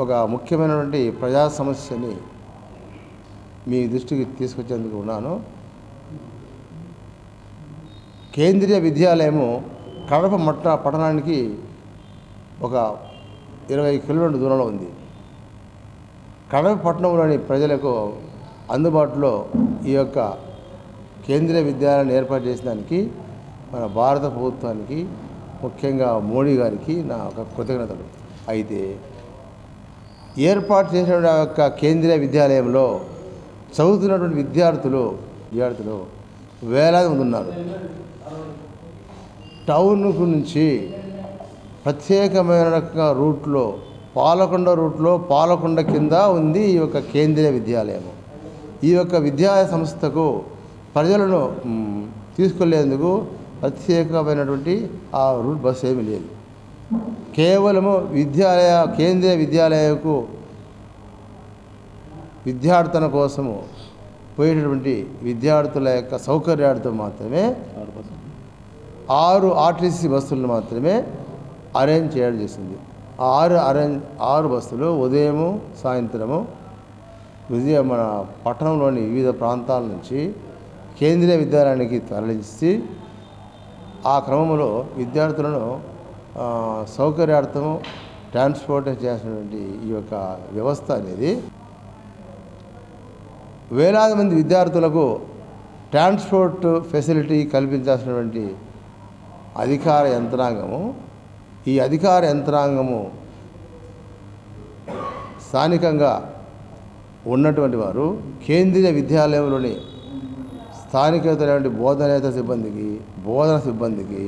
ఒక ముఖ్యమైనటువంటి ప్రజా సమస్యని మీ దృష్టికి తీసుకొచ్చేందుకు ఉన్నాను. కేంద్రీయ విద్యాలయము కడప పట్టణానికి ఒక 20 కిలోమీటర్ల దూరంలో ఉంది. కడప పట్టణంలోని ప్రజలకు అందుబాటులో ఈ యొక్క కేంద్రీయ విద్యాలయాన్ని ఏర్పాటు చేసడానికి మన భారత ప్రభుత్వానికి, ముఖ్యంగా మోడీ గారికి నా ఒక కృతజ్ఞతలు. అయితే ఏర్పాటు చేసిన యొక్క కేంద్రీయ విద్యాలయంలో చదువుతున్నటువంటి విద్యార్థులు వేలాది మంది ఉన్నారు. టౌన్ నుంచి ప్రత్యేకమైన రూట్లో పాలకొండ కింద ఉంది ఈ యొక్క కేంద్రీయ విద్యాలయము. ఈ యొక్క విద్యా సంస్థకు ప్రజలను తీసుకెళ్లేందుకు ప్రత్యేకమైనటువంటి ఆ రూట్ బస్సు ఏమీ లేదు. కేవలము కేంద్రీయ విద్యాలయకు విద్యార్థుల కోసము పోయేటటువంటి విద్యార్థుల యొక్క సౌకర్యార్థం మాత్రమే 6 ఆర్టీసీ బస్సులను మాత్రమే అరేంజ్ చేయడం చేసింది. 6 బస్సులు ఉదయము సాయంత్రము మన పట్టణంలోని వివిధ ప్రాంతాల నుంచి కేంద్రీయ విద్యాలయానికి తరలించి ఆ క్రమంలో విద్యార్థులను సౌకర్యార్థము ట్రాన్స్పోర్ట్ చేసినటువంటి ఈ యొక్క వ్యవస్థ అనేది వేలాది మంది విద్యార్థులకు ట్రాన్స్పోర్ట్ ఫెసిలిటీ కల్పించాల్సినటువంటి అధికార యంత్రాంగము, ఈ అధికార యంత్రాంగము స్థానికంగా ఉన్నటువంటి వారు కేంద్రీయ విద్యాలయంలోని స్థానికమైనటువంటి బోధన సిబ్బందికి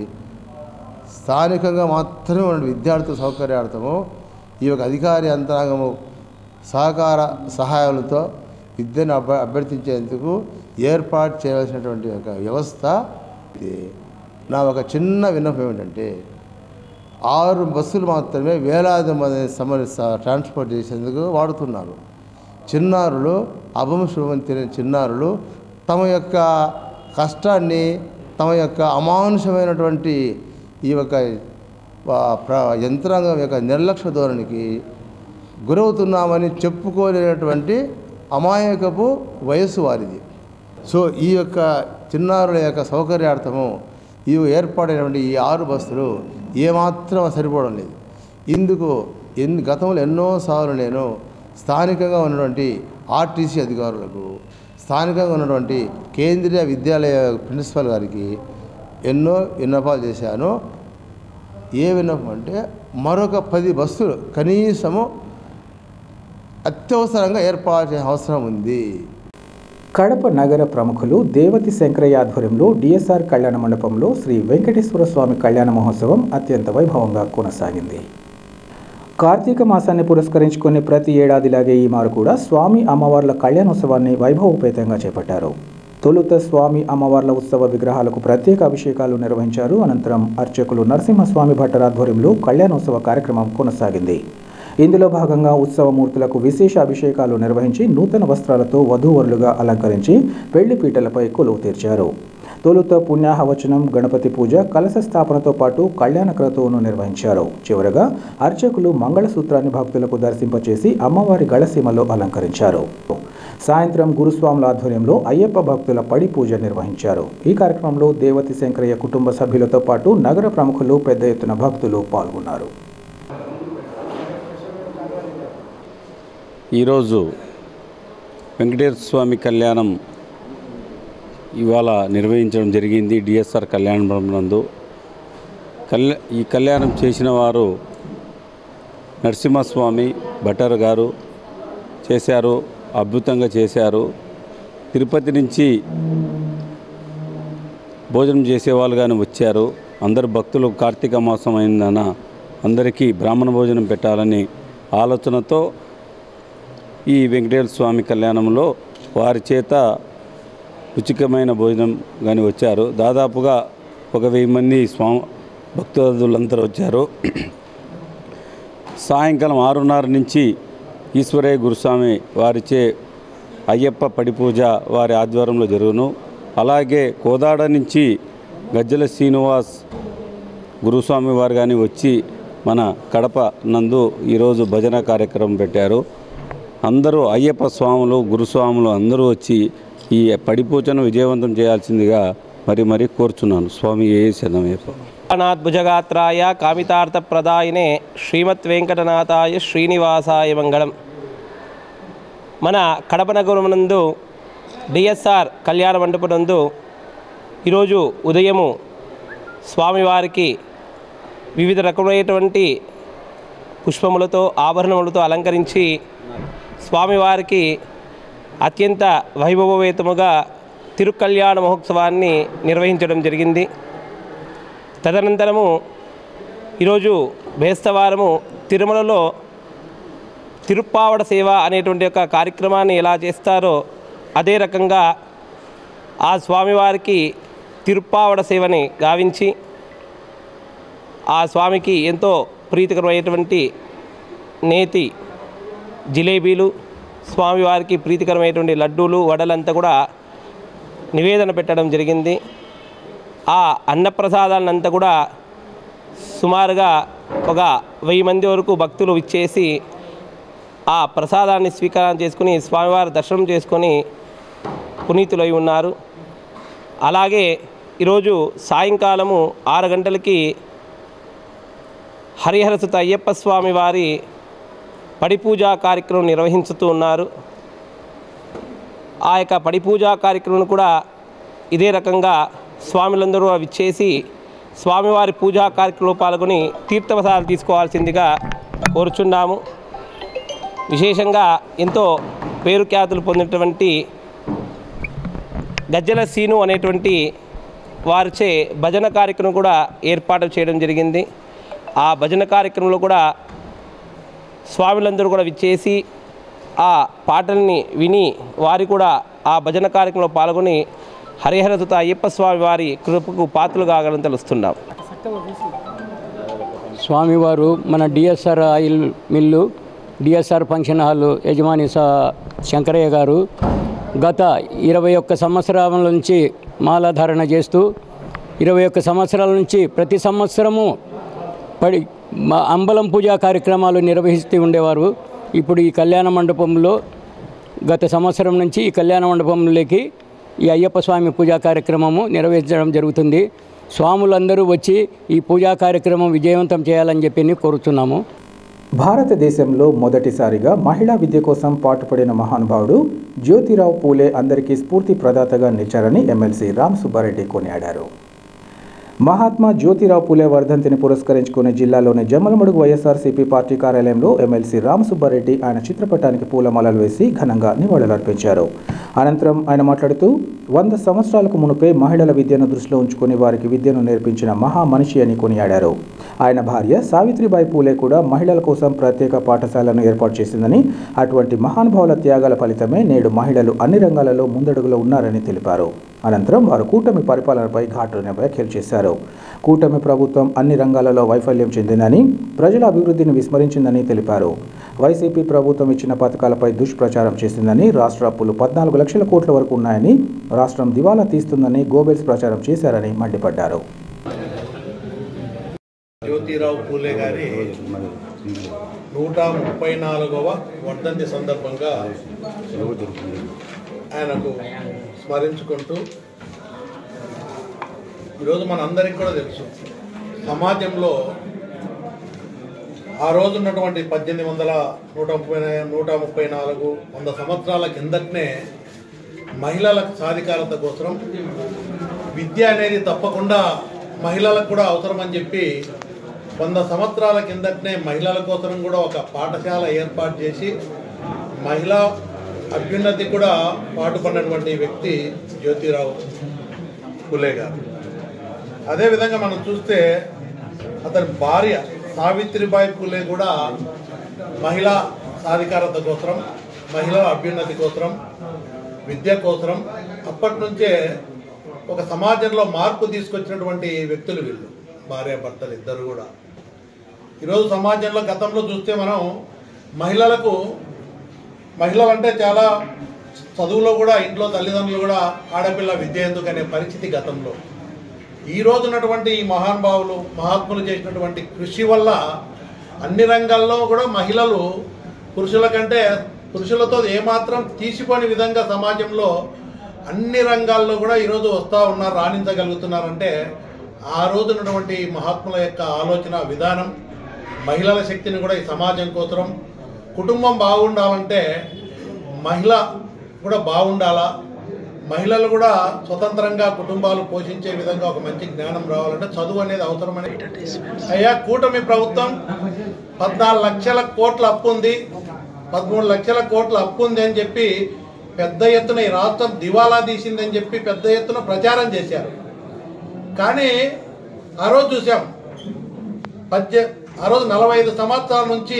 స్థానికంగా మాత్రమే ఉన్న విద్యార్థుల సౌకర్యార్థము ఈ యొక్క అధికార యంత్రాంగము సహాయాలతో విద్యను అభ్యర్థించేందుకు ఏర్పాటు చేయవలసినటువంటి ఒక వ్యవస్థ. నా ఒక చిన్న విన్నపం ఏమిటంటే 6 బస్సులు మాత్రమే వేలాది మంది ట్రాన్స్పోర్ట్ చేసేందుకు వాడుతున్నారు. చిన్నారులు, అభంశుభం చిన్నారులు తమ యొక్క కష్టాన్ని, తమ యొక్క అమానుషమైనటువంటి ఈ యొక్క యంత్రాంగం యొక్క నిర్లక్ష్య ధోరణికి గురవుతున్నామని చెప్పుకోలేనటువంటి అమాయకపు వయస్సు వారిది. సో ఈ యొక్క చిన్నారుల యొక్క సౌకర్యార్థము ఏర్పాటైనటువంటి ఈ 6 బస్సులు ఏమాత్రం సరిపోవడం లేదు. ఇందుకు గతంలో ఎన్నోసార్లు నేను స్థానికంగా ఉన్నటువంటి ఆర్టీసీ అధికారులకు, స్థానికంగా ఉన్నటువంటి కేంద్రీయ విద్యాలయ ప్రిన్సిపల్ గారికి ఎన్నో విన్నపాలు చేశాను. ఏ విన్నపం అంటే మరొక 10 బస్సులు కనీసము అత్యవసరంగా ఏర్పాటు చేసే అవసరం ఉంది. కడప నగర ప్రముఖులు దేవతి శంకరయ్య ఆధ్వర్యంలో డిఎస్ఆర్ కళ్యాణ మండపంలో శ్రీ వెంకటేశ్వర స్వామి కళ్యాణ మహోత్సవం అత్యంత వైభవంగా కొనసాగింది. కార్తీక మాసాన్ని పురస్కరించుకుని ప్రతి ఏడాదిలాగే ఈ మారు కూడా స్వామి అమ్మవార్ల కళ్యాణోత్సవాన్ని వైభవోపేతంగా చేపట్టారు. తొలుత స్వామి అమ్మవార్ల ఉత్సవ విగ్రహాలకు ప్రత్యేక అభిషేకాలు నిర్వహించారు. అనంతరం అర్చకులు నరసింహస్వామి భట్టర్ ఆధ్వర్యంలో కళ్యాణోత్సవ కార్యక్రమం కొనసాగింది. ఇందులో భాగంగా ఉత్సవమూర్తులకు విశేష అభిషేకాలు నిర్వహించి నూతన వస్త్రాలతో వధూవరులుగా అలంకరించి పెళ్లి పీటలపై కొలువు తీర్చారు. తొలుత పుణ్యాహవచనం, గణపతి పూజ, కలశ స్థాపనతో పాటు కళ్యాణ క్రతువును నిర్వహించారు. చివరగా అర్చకులు మంగళసూత్రాన్ని భక్తులకు దర్శింపచేసి అమ్మవారి గళసీమలో అలంకరించారు. సాయంత్రం గురుస్వాముల ఆధ్వర్యంలో అయ్యప్ప భక్తుల పడి పూజ నిర్వహించారు. ఈ కార్యక్రమంలో దేవతి శంకరయ్య కుటుంబ సభ్యులతో పాటు నగర ప్రముఖులు పెద్ద ఎత్తున భక్తులు పాల్గొన్నారు. ఈరోజు వెంకటేశ్వర స్వామి కళ్యాణం ఇవాళ నిర్వహించడం జరిగింది. డిఎస్ఆర్ కళ్యాణ మండపం నందు ఈ కళ్యాణం చేసిన వారు నరసింహస్వామి భట్టర్ గారు చేశారు. అద్భుతంగా చేశారు. తిరుపతి నుంచి భోజనం చేసేవాళ్ళు కానీ వచ్చారు. అందరు భక్తులు కార్తీక మాసం అయిందన అందరికీ బ్రాహ్మణ భోజనం పెట్టాలని ఆలోచనతో ఈ వెంకటేశ్వర స్వామి కళ్యాణంలో వారి చేత రుచికరమైన భోజనం కానీ వచ్చారు. దాదాపుగా 1000 మంది భక్తులందరూ వచ్చారు. సాయంకాలం 6:30 నుంచి ఈశ్వరయ్య గురుస్వామి వారిచే అయ్యప్ప పడి పూజ వారి ఆధ్వర్యంలో జరుగును. అలాగే కోదాడ నుంచి గజ్జల శ్రీనివాస్ గురుస్వామి వారు కానీ వచ్చి మన కడప నందు ఈరోజు భజన కార్యక్రమం పెట్టారు. అందరూ అయ్యప్ప స్వాములు, గురుస్వాములు అందరూ వచ్చి ఈ పడిపూజను విజయవంతం చేయాల్సిందిగా మరి కోరుచున్నాను. స్వామి ఏ శరణమయ్యప్ప. భుజగాత్రాయ కామితార్థప్రదాయనే శ్రీమత్ వెంకటనాథాయ శ్రీనివాసాయ మంగళం. మన కడప నగరమునందు డిఎస్ఆర్ కళ్యాణ మండపనందు ఈరోజు ఉదయము స్వామివారికి వివిధ రకమైనటువంటి పుష్పములతో ఆభరణములతో అలంకరించి స్వామివారికి అత్యంత వైభవోపేతముగా తిరుకళ్యాణ మహోత్సవాన్ని నిర్వహించడం జరిగింది. తదనంతరము ఈరోజు బేస్తవారము తిరుమలలో తిరుప్పావడ సేవ అనేటువంటి ఒక కార్యక్రమాన్ని ఎలా చేస్తారో అదే రకంగా ఆ స్వామివారికి తిరుప్పావడ సేవని గావించి ఆ స్వామికి ఎంతో ప్రీతికరమైనటువంటి నేతి జిలేబీలు, స్వామివారికి ప్రీతికరమైనటువంటి లడ్డూలు, వడలంతా కూడా నివేదన పెట్టడం జరిగింది. ఆ అన్నప్రసాదాలంతా కూడా సుమారుగా ఒక 1000 మంది వరకు భక్తులు ఇచ్చేసి ఆ ప్రసాదాన్ని స్వీకారం చేసుకుని స్వామివారి దర్శనం చేసుకొని పునీతులై ఉన్నారు. అలాగే ఈరోజు సాయంకాలము 6 గంటలకి హరిహరసుత అయ్యప్ప స్వామి వారి పడిపూజా కార్యక్రమం నిర్వహించుతూ ఉన్నారు. ఆ యొక్క పడిపూజా కార్యక్రమం కూడా ఇదే రకంగా స్వాములందరూ విచ్చేసి స్వామివారి పూజా కార్యక్రమంలో పాల్గొని తీర్థప్రసాదాలు తీసుకోవాల్సిందిగా కోరుచున్నాము. విశేషంగా ఎంతో పేరుఖ్యాతులు పొందినటువంటి గజ్జల సీను అనేటువంటి వారిచే భజన కార్యక్రమం కూడా ఏర్పాటు చేయడం జరిగింది. ఆ భజన కార్యక్రమంలో కూడా స్వాములందరూ కూడా విచ్చేసి ఆ పాటల్ని విని వారి కూడా ఆ భజన కార్యక్రమంలో పాల్గొని హరిహరసుత అయ్యప్ప స్వామి వారి కృపకు పాత్రలు కాగలని తెలుస్తున్నాం. స్వామివారు మన DSR oil mill, DSR function hall యజమాని శంకరయ్య గారు గత 21 సంవత్సరాల నుంచి మాలాధారణ చేస్తూ 21 సంవత్సరాల నుంచి ప్రతి సంవత్సరము అంబలం పూజా కార్యక్రమాలు నిర్వహిస్తూ ఉండేవారు. ఇప్పుడు ఈ కళ్యాణ మండపంలో గత సంవత్సరం నుంచి ఈ కళ్యాణ మండపంలోకి ఈ అయ్యప్ప స్వామి పూజా కార్యక్రమము నిర్వహించడం జరుగుతుంది. స్వాములందరూ వచ్చి ఈ పూజా కార్యక్రమం విజయవంతం చేయాలని చెప్పి కోరుతున్నాము. భారతదేశంలో మొదటిసారిగా మహిళా విద్య కోసం పాటుపడిన మహానుభావుడు జ్యోతిరావు పూలే అందరికీ స్ఫూర్తి ప్రదాతగా నిలిచారని ఎమ్మెల్సీ రామ్ సుబ్బారెడ్డి కొనియాడారు. మహాత్మా జ్యోతిరావు పూలే వర్ధంతిని పురస్కరించుకునే జిల్లాలోని జమ్మలమడుగు వైఎస్ఆర్సీపీ పార్టీ కార్యాలయంలో ఎమ్మెల్సీ రామ్ సుబ్బారెడ్డి ఆయన చిత్రపటానికి పూలమాలలు వేసి ఘనంగా నివాళులర్పించారు. అనంతరం ఆయన మాట్లాడుతూ 100 సంవత్సరాలకు మునుపే మహిళల విద్యను దృష్టిలో ఉంచుకుని వారికి విద్యను నేర్పించిన మహామనిషి అని కొనియాడారు. ఆయన భార్య సావిత్రిబాయి పూలే కూడా మహిళల కోసం ప్రత్యేక పాఠశాలను ఏర్పాటు చేసిందని, అటువంటి మహానుభావుల త్యాగాల ఫలితమే నేడు మహిళలు అన్ని రంగాలలో ముందడుగులో ఉన్నారని తెలిపారు. అనంతరం వారు కూటమి పరిపాలనపై ఘాటున వ్యాఖ్యలు చేశారు. కూటమి ప్రభుత్వం అన్ని రంగాలలో వైఫల్యం చెందిందని, ప్రజల అభివృద్ధిని విస్మరించిందని తెలిపారు. వైసీపీ ప్రభుత్వం ఇచ్చిన పథకాలపై దుష్ప్రచారం చేసిందని, రాష్ట్ర అప్పులు 14 లక్షల కోట్ల వరకు ఉన్నాయని, రాష్ట్రం దివాలా తీస్తుందని గోబెల్స్ ప్రచారం చేశారని మండిపడ్డారు. జ్యోతిరావు పూలే గారి 134వ వర్ధంతి సందర్భంగా ఆయనకు స్మరించుకుంటూ ఈరోజు మనందరికీ కూడా తెలుసు, సమాజంలో ఆ రోజు ఉన్నటువంటి 1834 100 సంవత్సరాల కిందటనే మహిళల సాధికారత కోసం విద్య అనేది తప్పకుండా మహిళలకు కూడా అవసరమని చెప్పి 100 సంవత్సరాల కిందటనే మహిళల కోసం కూడా ఒక పాఠశాల ఏర్పాటు చేసి మహిళా అభ్యున్నతి కూడా పాటుపడినటువంటి వ్యక్తి జ్యోతిరావు పూలే గారు. అదేవిధంగా మనం చూస్తే అతని భార్య సావిత్రిబాయి పూలే కూడా మహిళా సాధికారత కోసం, మహిళల అభ్యున్నతి కోసం, విద్య కోసం అప్పటి నుంచే ఒక సమాజంలో మార్పు తీసుకొచ్చినటువంటి వ్యక్తులు వీళ్ళు, భార్యాభర్తలు ఇద్దరు కూడా. ఈరోజు సమాజంలో గతంలో చూస్తే మనం మహిళలంటే చాలా చదువులో కూడా ఇంట్లో తల్లిదండ్రులు కూడా ఆడపిల్ల విద్య ఎందుకనే పరిస్థితి గతంలో. ఈ రోజు ఉన్నటువంటి ఈ మహానుభావులు మహాత్ములు చేసినటువంటి కృషి వల్ల అన్ని రంగాల్లో కూడా మహిళలు పురుషుల కంటే పురుషులతో ఏమాత్రం తీసిపోని విధంగా సమాజంలో అన్ని రంగాల్లో కూడా ఈరోజు వస్తూ ఉన్నారు, రాణించగలుగుతున్నారంటే ఆ రోజు ఉన్నటువంటి మహాత్ముల యొక్క ఆలోచన విధానం, మహిళల శక్తిని కూడా ఈ సమాజం కోసం, కుటుంబం బాగుండాలంటే మహిళ కూడా బాగుండాలా, మహిళలు కూడా స్వతంత్రంగా కుటుంబాలు పోషించే విధంగా ఒక మంచి జ్ఞానం రావాలంటే చదువు అనేది అవసరమని అయ్యా కూటమి ప్రభుత్వం 14 లక్షల కోట్ల అప్పు ఉంది, 13 లక్షల కోట్ల అప్పు ఉంది అని చెప్పి పెద్ద ఎత్తున ఈ రాష్ట్రం దివాలా తీసిందని చెప్పి పెద్ద ఎత్తున ప్రచారం చేశారు. కానీ ఆ రోజు చూసాం ఆ రోజు 45 సంవత్సరాల నుంచి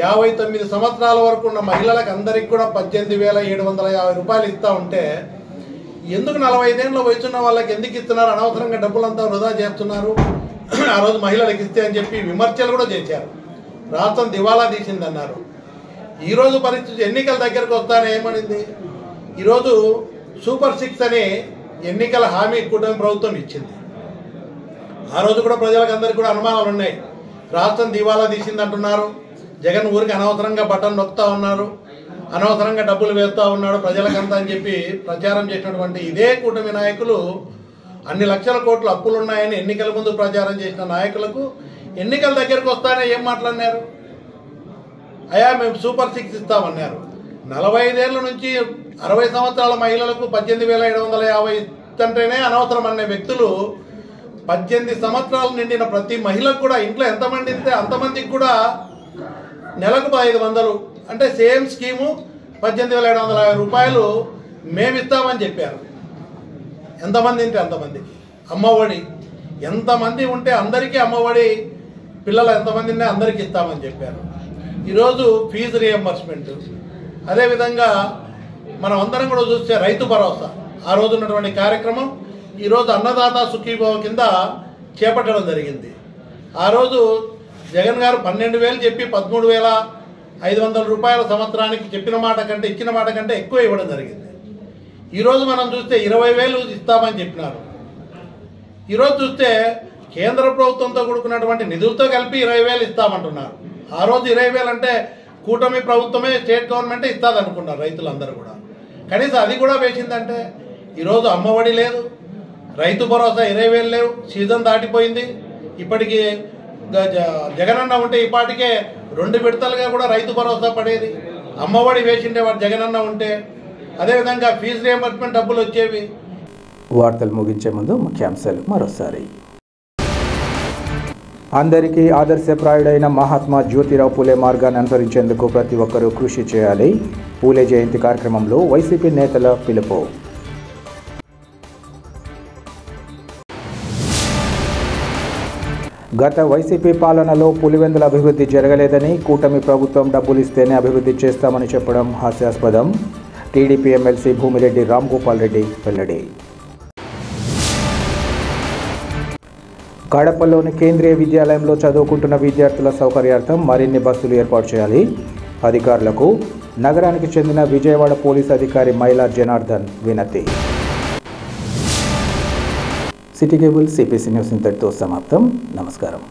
59 సంవత్సరాల వరకు ఉన్న మహిళలకు అందరికి కూడా 18,750 రూపాయలు ఇస్తా ఉంటే ఎందుకు 45 ఏళ్ళ వయసున్న వాళ్ళకి ఎందుకు ఇస్తున్నారు, అనవసరంగా డబ్బులంతా వృధా చేస్తున్నారు, ఆ రోజు మహిళలకు ఇస్తే అని చెప్పి విమర్శలు కూడా చేశారు. రాష్ట్రం దివాలా తీసిందన్నారు. ఈరోజు పరిస్థితి ఎన్నికల దగ్గరకు వస్తానే ఏమనింది, ఈరోజు సూపర్ 6 అని ఎన్నికల హామీ కూటమి ప్రభుత్వం ఇచ్చింది. ఆ రోజు కూడా ప్రజలకు అందరికీ కూడా అనుమానాలు ఉన్నాయి. రాష్ట్రం దివాలా తీసిందంటున్నారు, జగన్ ఊరికి అనవసరంగా బటన్ నొక్కుతా ఉన్నారు, అనవసరంగా డబ్బులు వేస్తూ ఉన్నాడు ప్రజలకంతా అని చెప్పి ప్రచారం చేసినటువంటి ఇదే కూటమి నాయకులు అన్ని లక్షల కోట్ల అప్పులు ఉన్నాయని ఎన్నికల ముందు ప్రచారం చేసిన నాయకులకు ఎన్నికల దగ్గరకు వస్తానే ఏం మాట్లాడినారు, అయ్యా మేము సూపర్ 6 ఇస్తామన్నారు. 45 ఏళ్ళ నుంచి 60 సంవత్సరాల మహిళలకు 18,750 ఇస్తుంటేనే అవసరం అనే వ్యక్తులు 18 సంవత్సరాలు నిండిన ప్రతి మహిళకు కూడా ఇంట్లో ఎంతమంది ఉంటే అంతమందికి కూడా నెలకు 500 అంటే సేమ్ స్కీము 18,750 రూపాయలు మేము ఇస్తామని చెప్పారు. ఎంతమంది ఉంటే అంతమందికి అమ్మఒడి, ఎంతమంది ఉంటే అందరికీ అమ్మఒడి, పిల్లలు ఎంతమంది ఉంటే అందరికీ ఇస్తామని చెప్పారు. ఈరోజు ఫీజు రియంబర్స్మెంట్, అదేవిధంగా మనం అందరం కూడా చూస్తే రైతు భరోసా, ఆ రోజు ఉన్నటువంటి కార్యక్రమం ఈరోజు అన్నదాత సుఖీభవ కింద చేపట్టడం జరిగింది. ఆ రోజు జగన్ గారు 12,000 చెప్పి 13,500 రూపాయల సంవత్సరానికి చెప్పిన మాట కంటే ఇచ్చిన మాట కంటే ఎక్కువ ఇవ్వడం జరిగింది. ఈరోజు మనం చూస్తే 20,000 ఇస్తామని చెప్పినారు. ఈరోజు చూస్తే కేంద్ర ప్రభుత్వంతో కూడుకున్నటువంటి నిధులతో కలిపి 20,000 ఇస్తామంటున్నారు. ఆ రోజు 20,000 అంటే కూటమి ప్రభుత్వమే స్టేట్ గవర్నమెంటే ఇస్తుంది అనుకున్నారు రైతులందరూ కూడా. కనీసం అది కూడా వేసిందంటే ఈరోజు అమ్మఒడి లేదు, రైతు భరోసా 20,000 లేవు, సీజన్ దాటిపోయింది. ఇప్పటికీ జగనన్న ఉంటే ఇప్పటికే 2 విడతలుగా కూడా రైతు భరోసా పడేది, అమ్మఒడి వేసిండే వాడు జగనన్న ఉంటే, అదేవిధంగా ఫీజు రియంబర్స్మెంట్ డబ్బులు వచ్చేవి. వార్తలు ముగించే ముందు ముఖ్యాంశాలు మరోసారి. అందరికీ ఆదర్శప్రాయుడైన మహాత్మా జ్యోతిరావు పూలే మార్గాన్ని అనుసరించేందుకు ప్రతి ఒక్కరూ కృషి చేయాలి. పూలే జయంతి కార్యక్రమంలో వైసీపీ నేతల పిలుపు. గత వైసీపీ పాలనలో పులివెందుల అభివృద్ధి జరగలేదని, కూటమి ప్రభుత్వం డబ్బులు ఇస్తేనే అభివృద్ధి చేస్తామని చెప్పడం హాస్యాస్పదం. టీడీపీ ఎమ్మెల్సీ భూమిరెడ్డి రామ్గోపాల్ రెడ్డి వెల్లడి. కడపలోని కేంద్రీయ విద్యాలయంలో చదువుకుంటున్న విద్యార్థుల సౌకర్యార్థం మరిన్ని బస్సులు ఏర్పాటు చేయాలి. అధికారులకు నగరానికి చెందిన విజయవాడ పోలీస్ అధికారి మైలా జనార్దన్ వినతి. సిటీ కేబుల్ సిపిసి న్యూస్ ఇంతటితో సమాప్తం. నమస్కారం.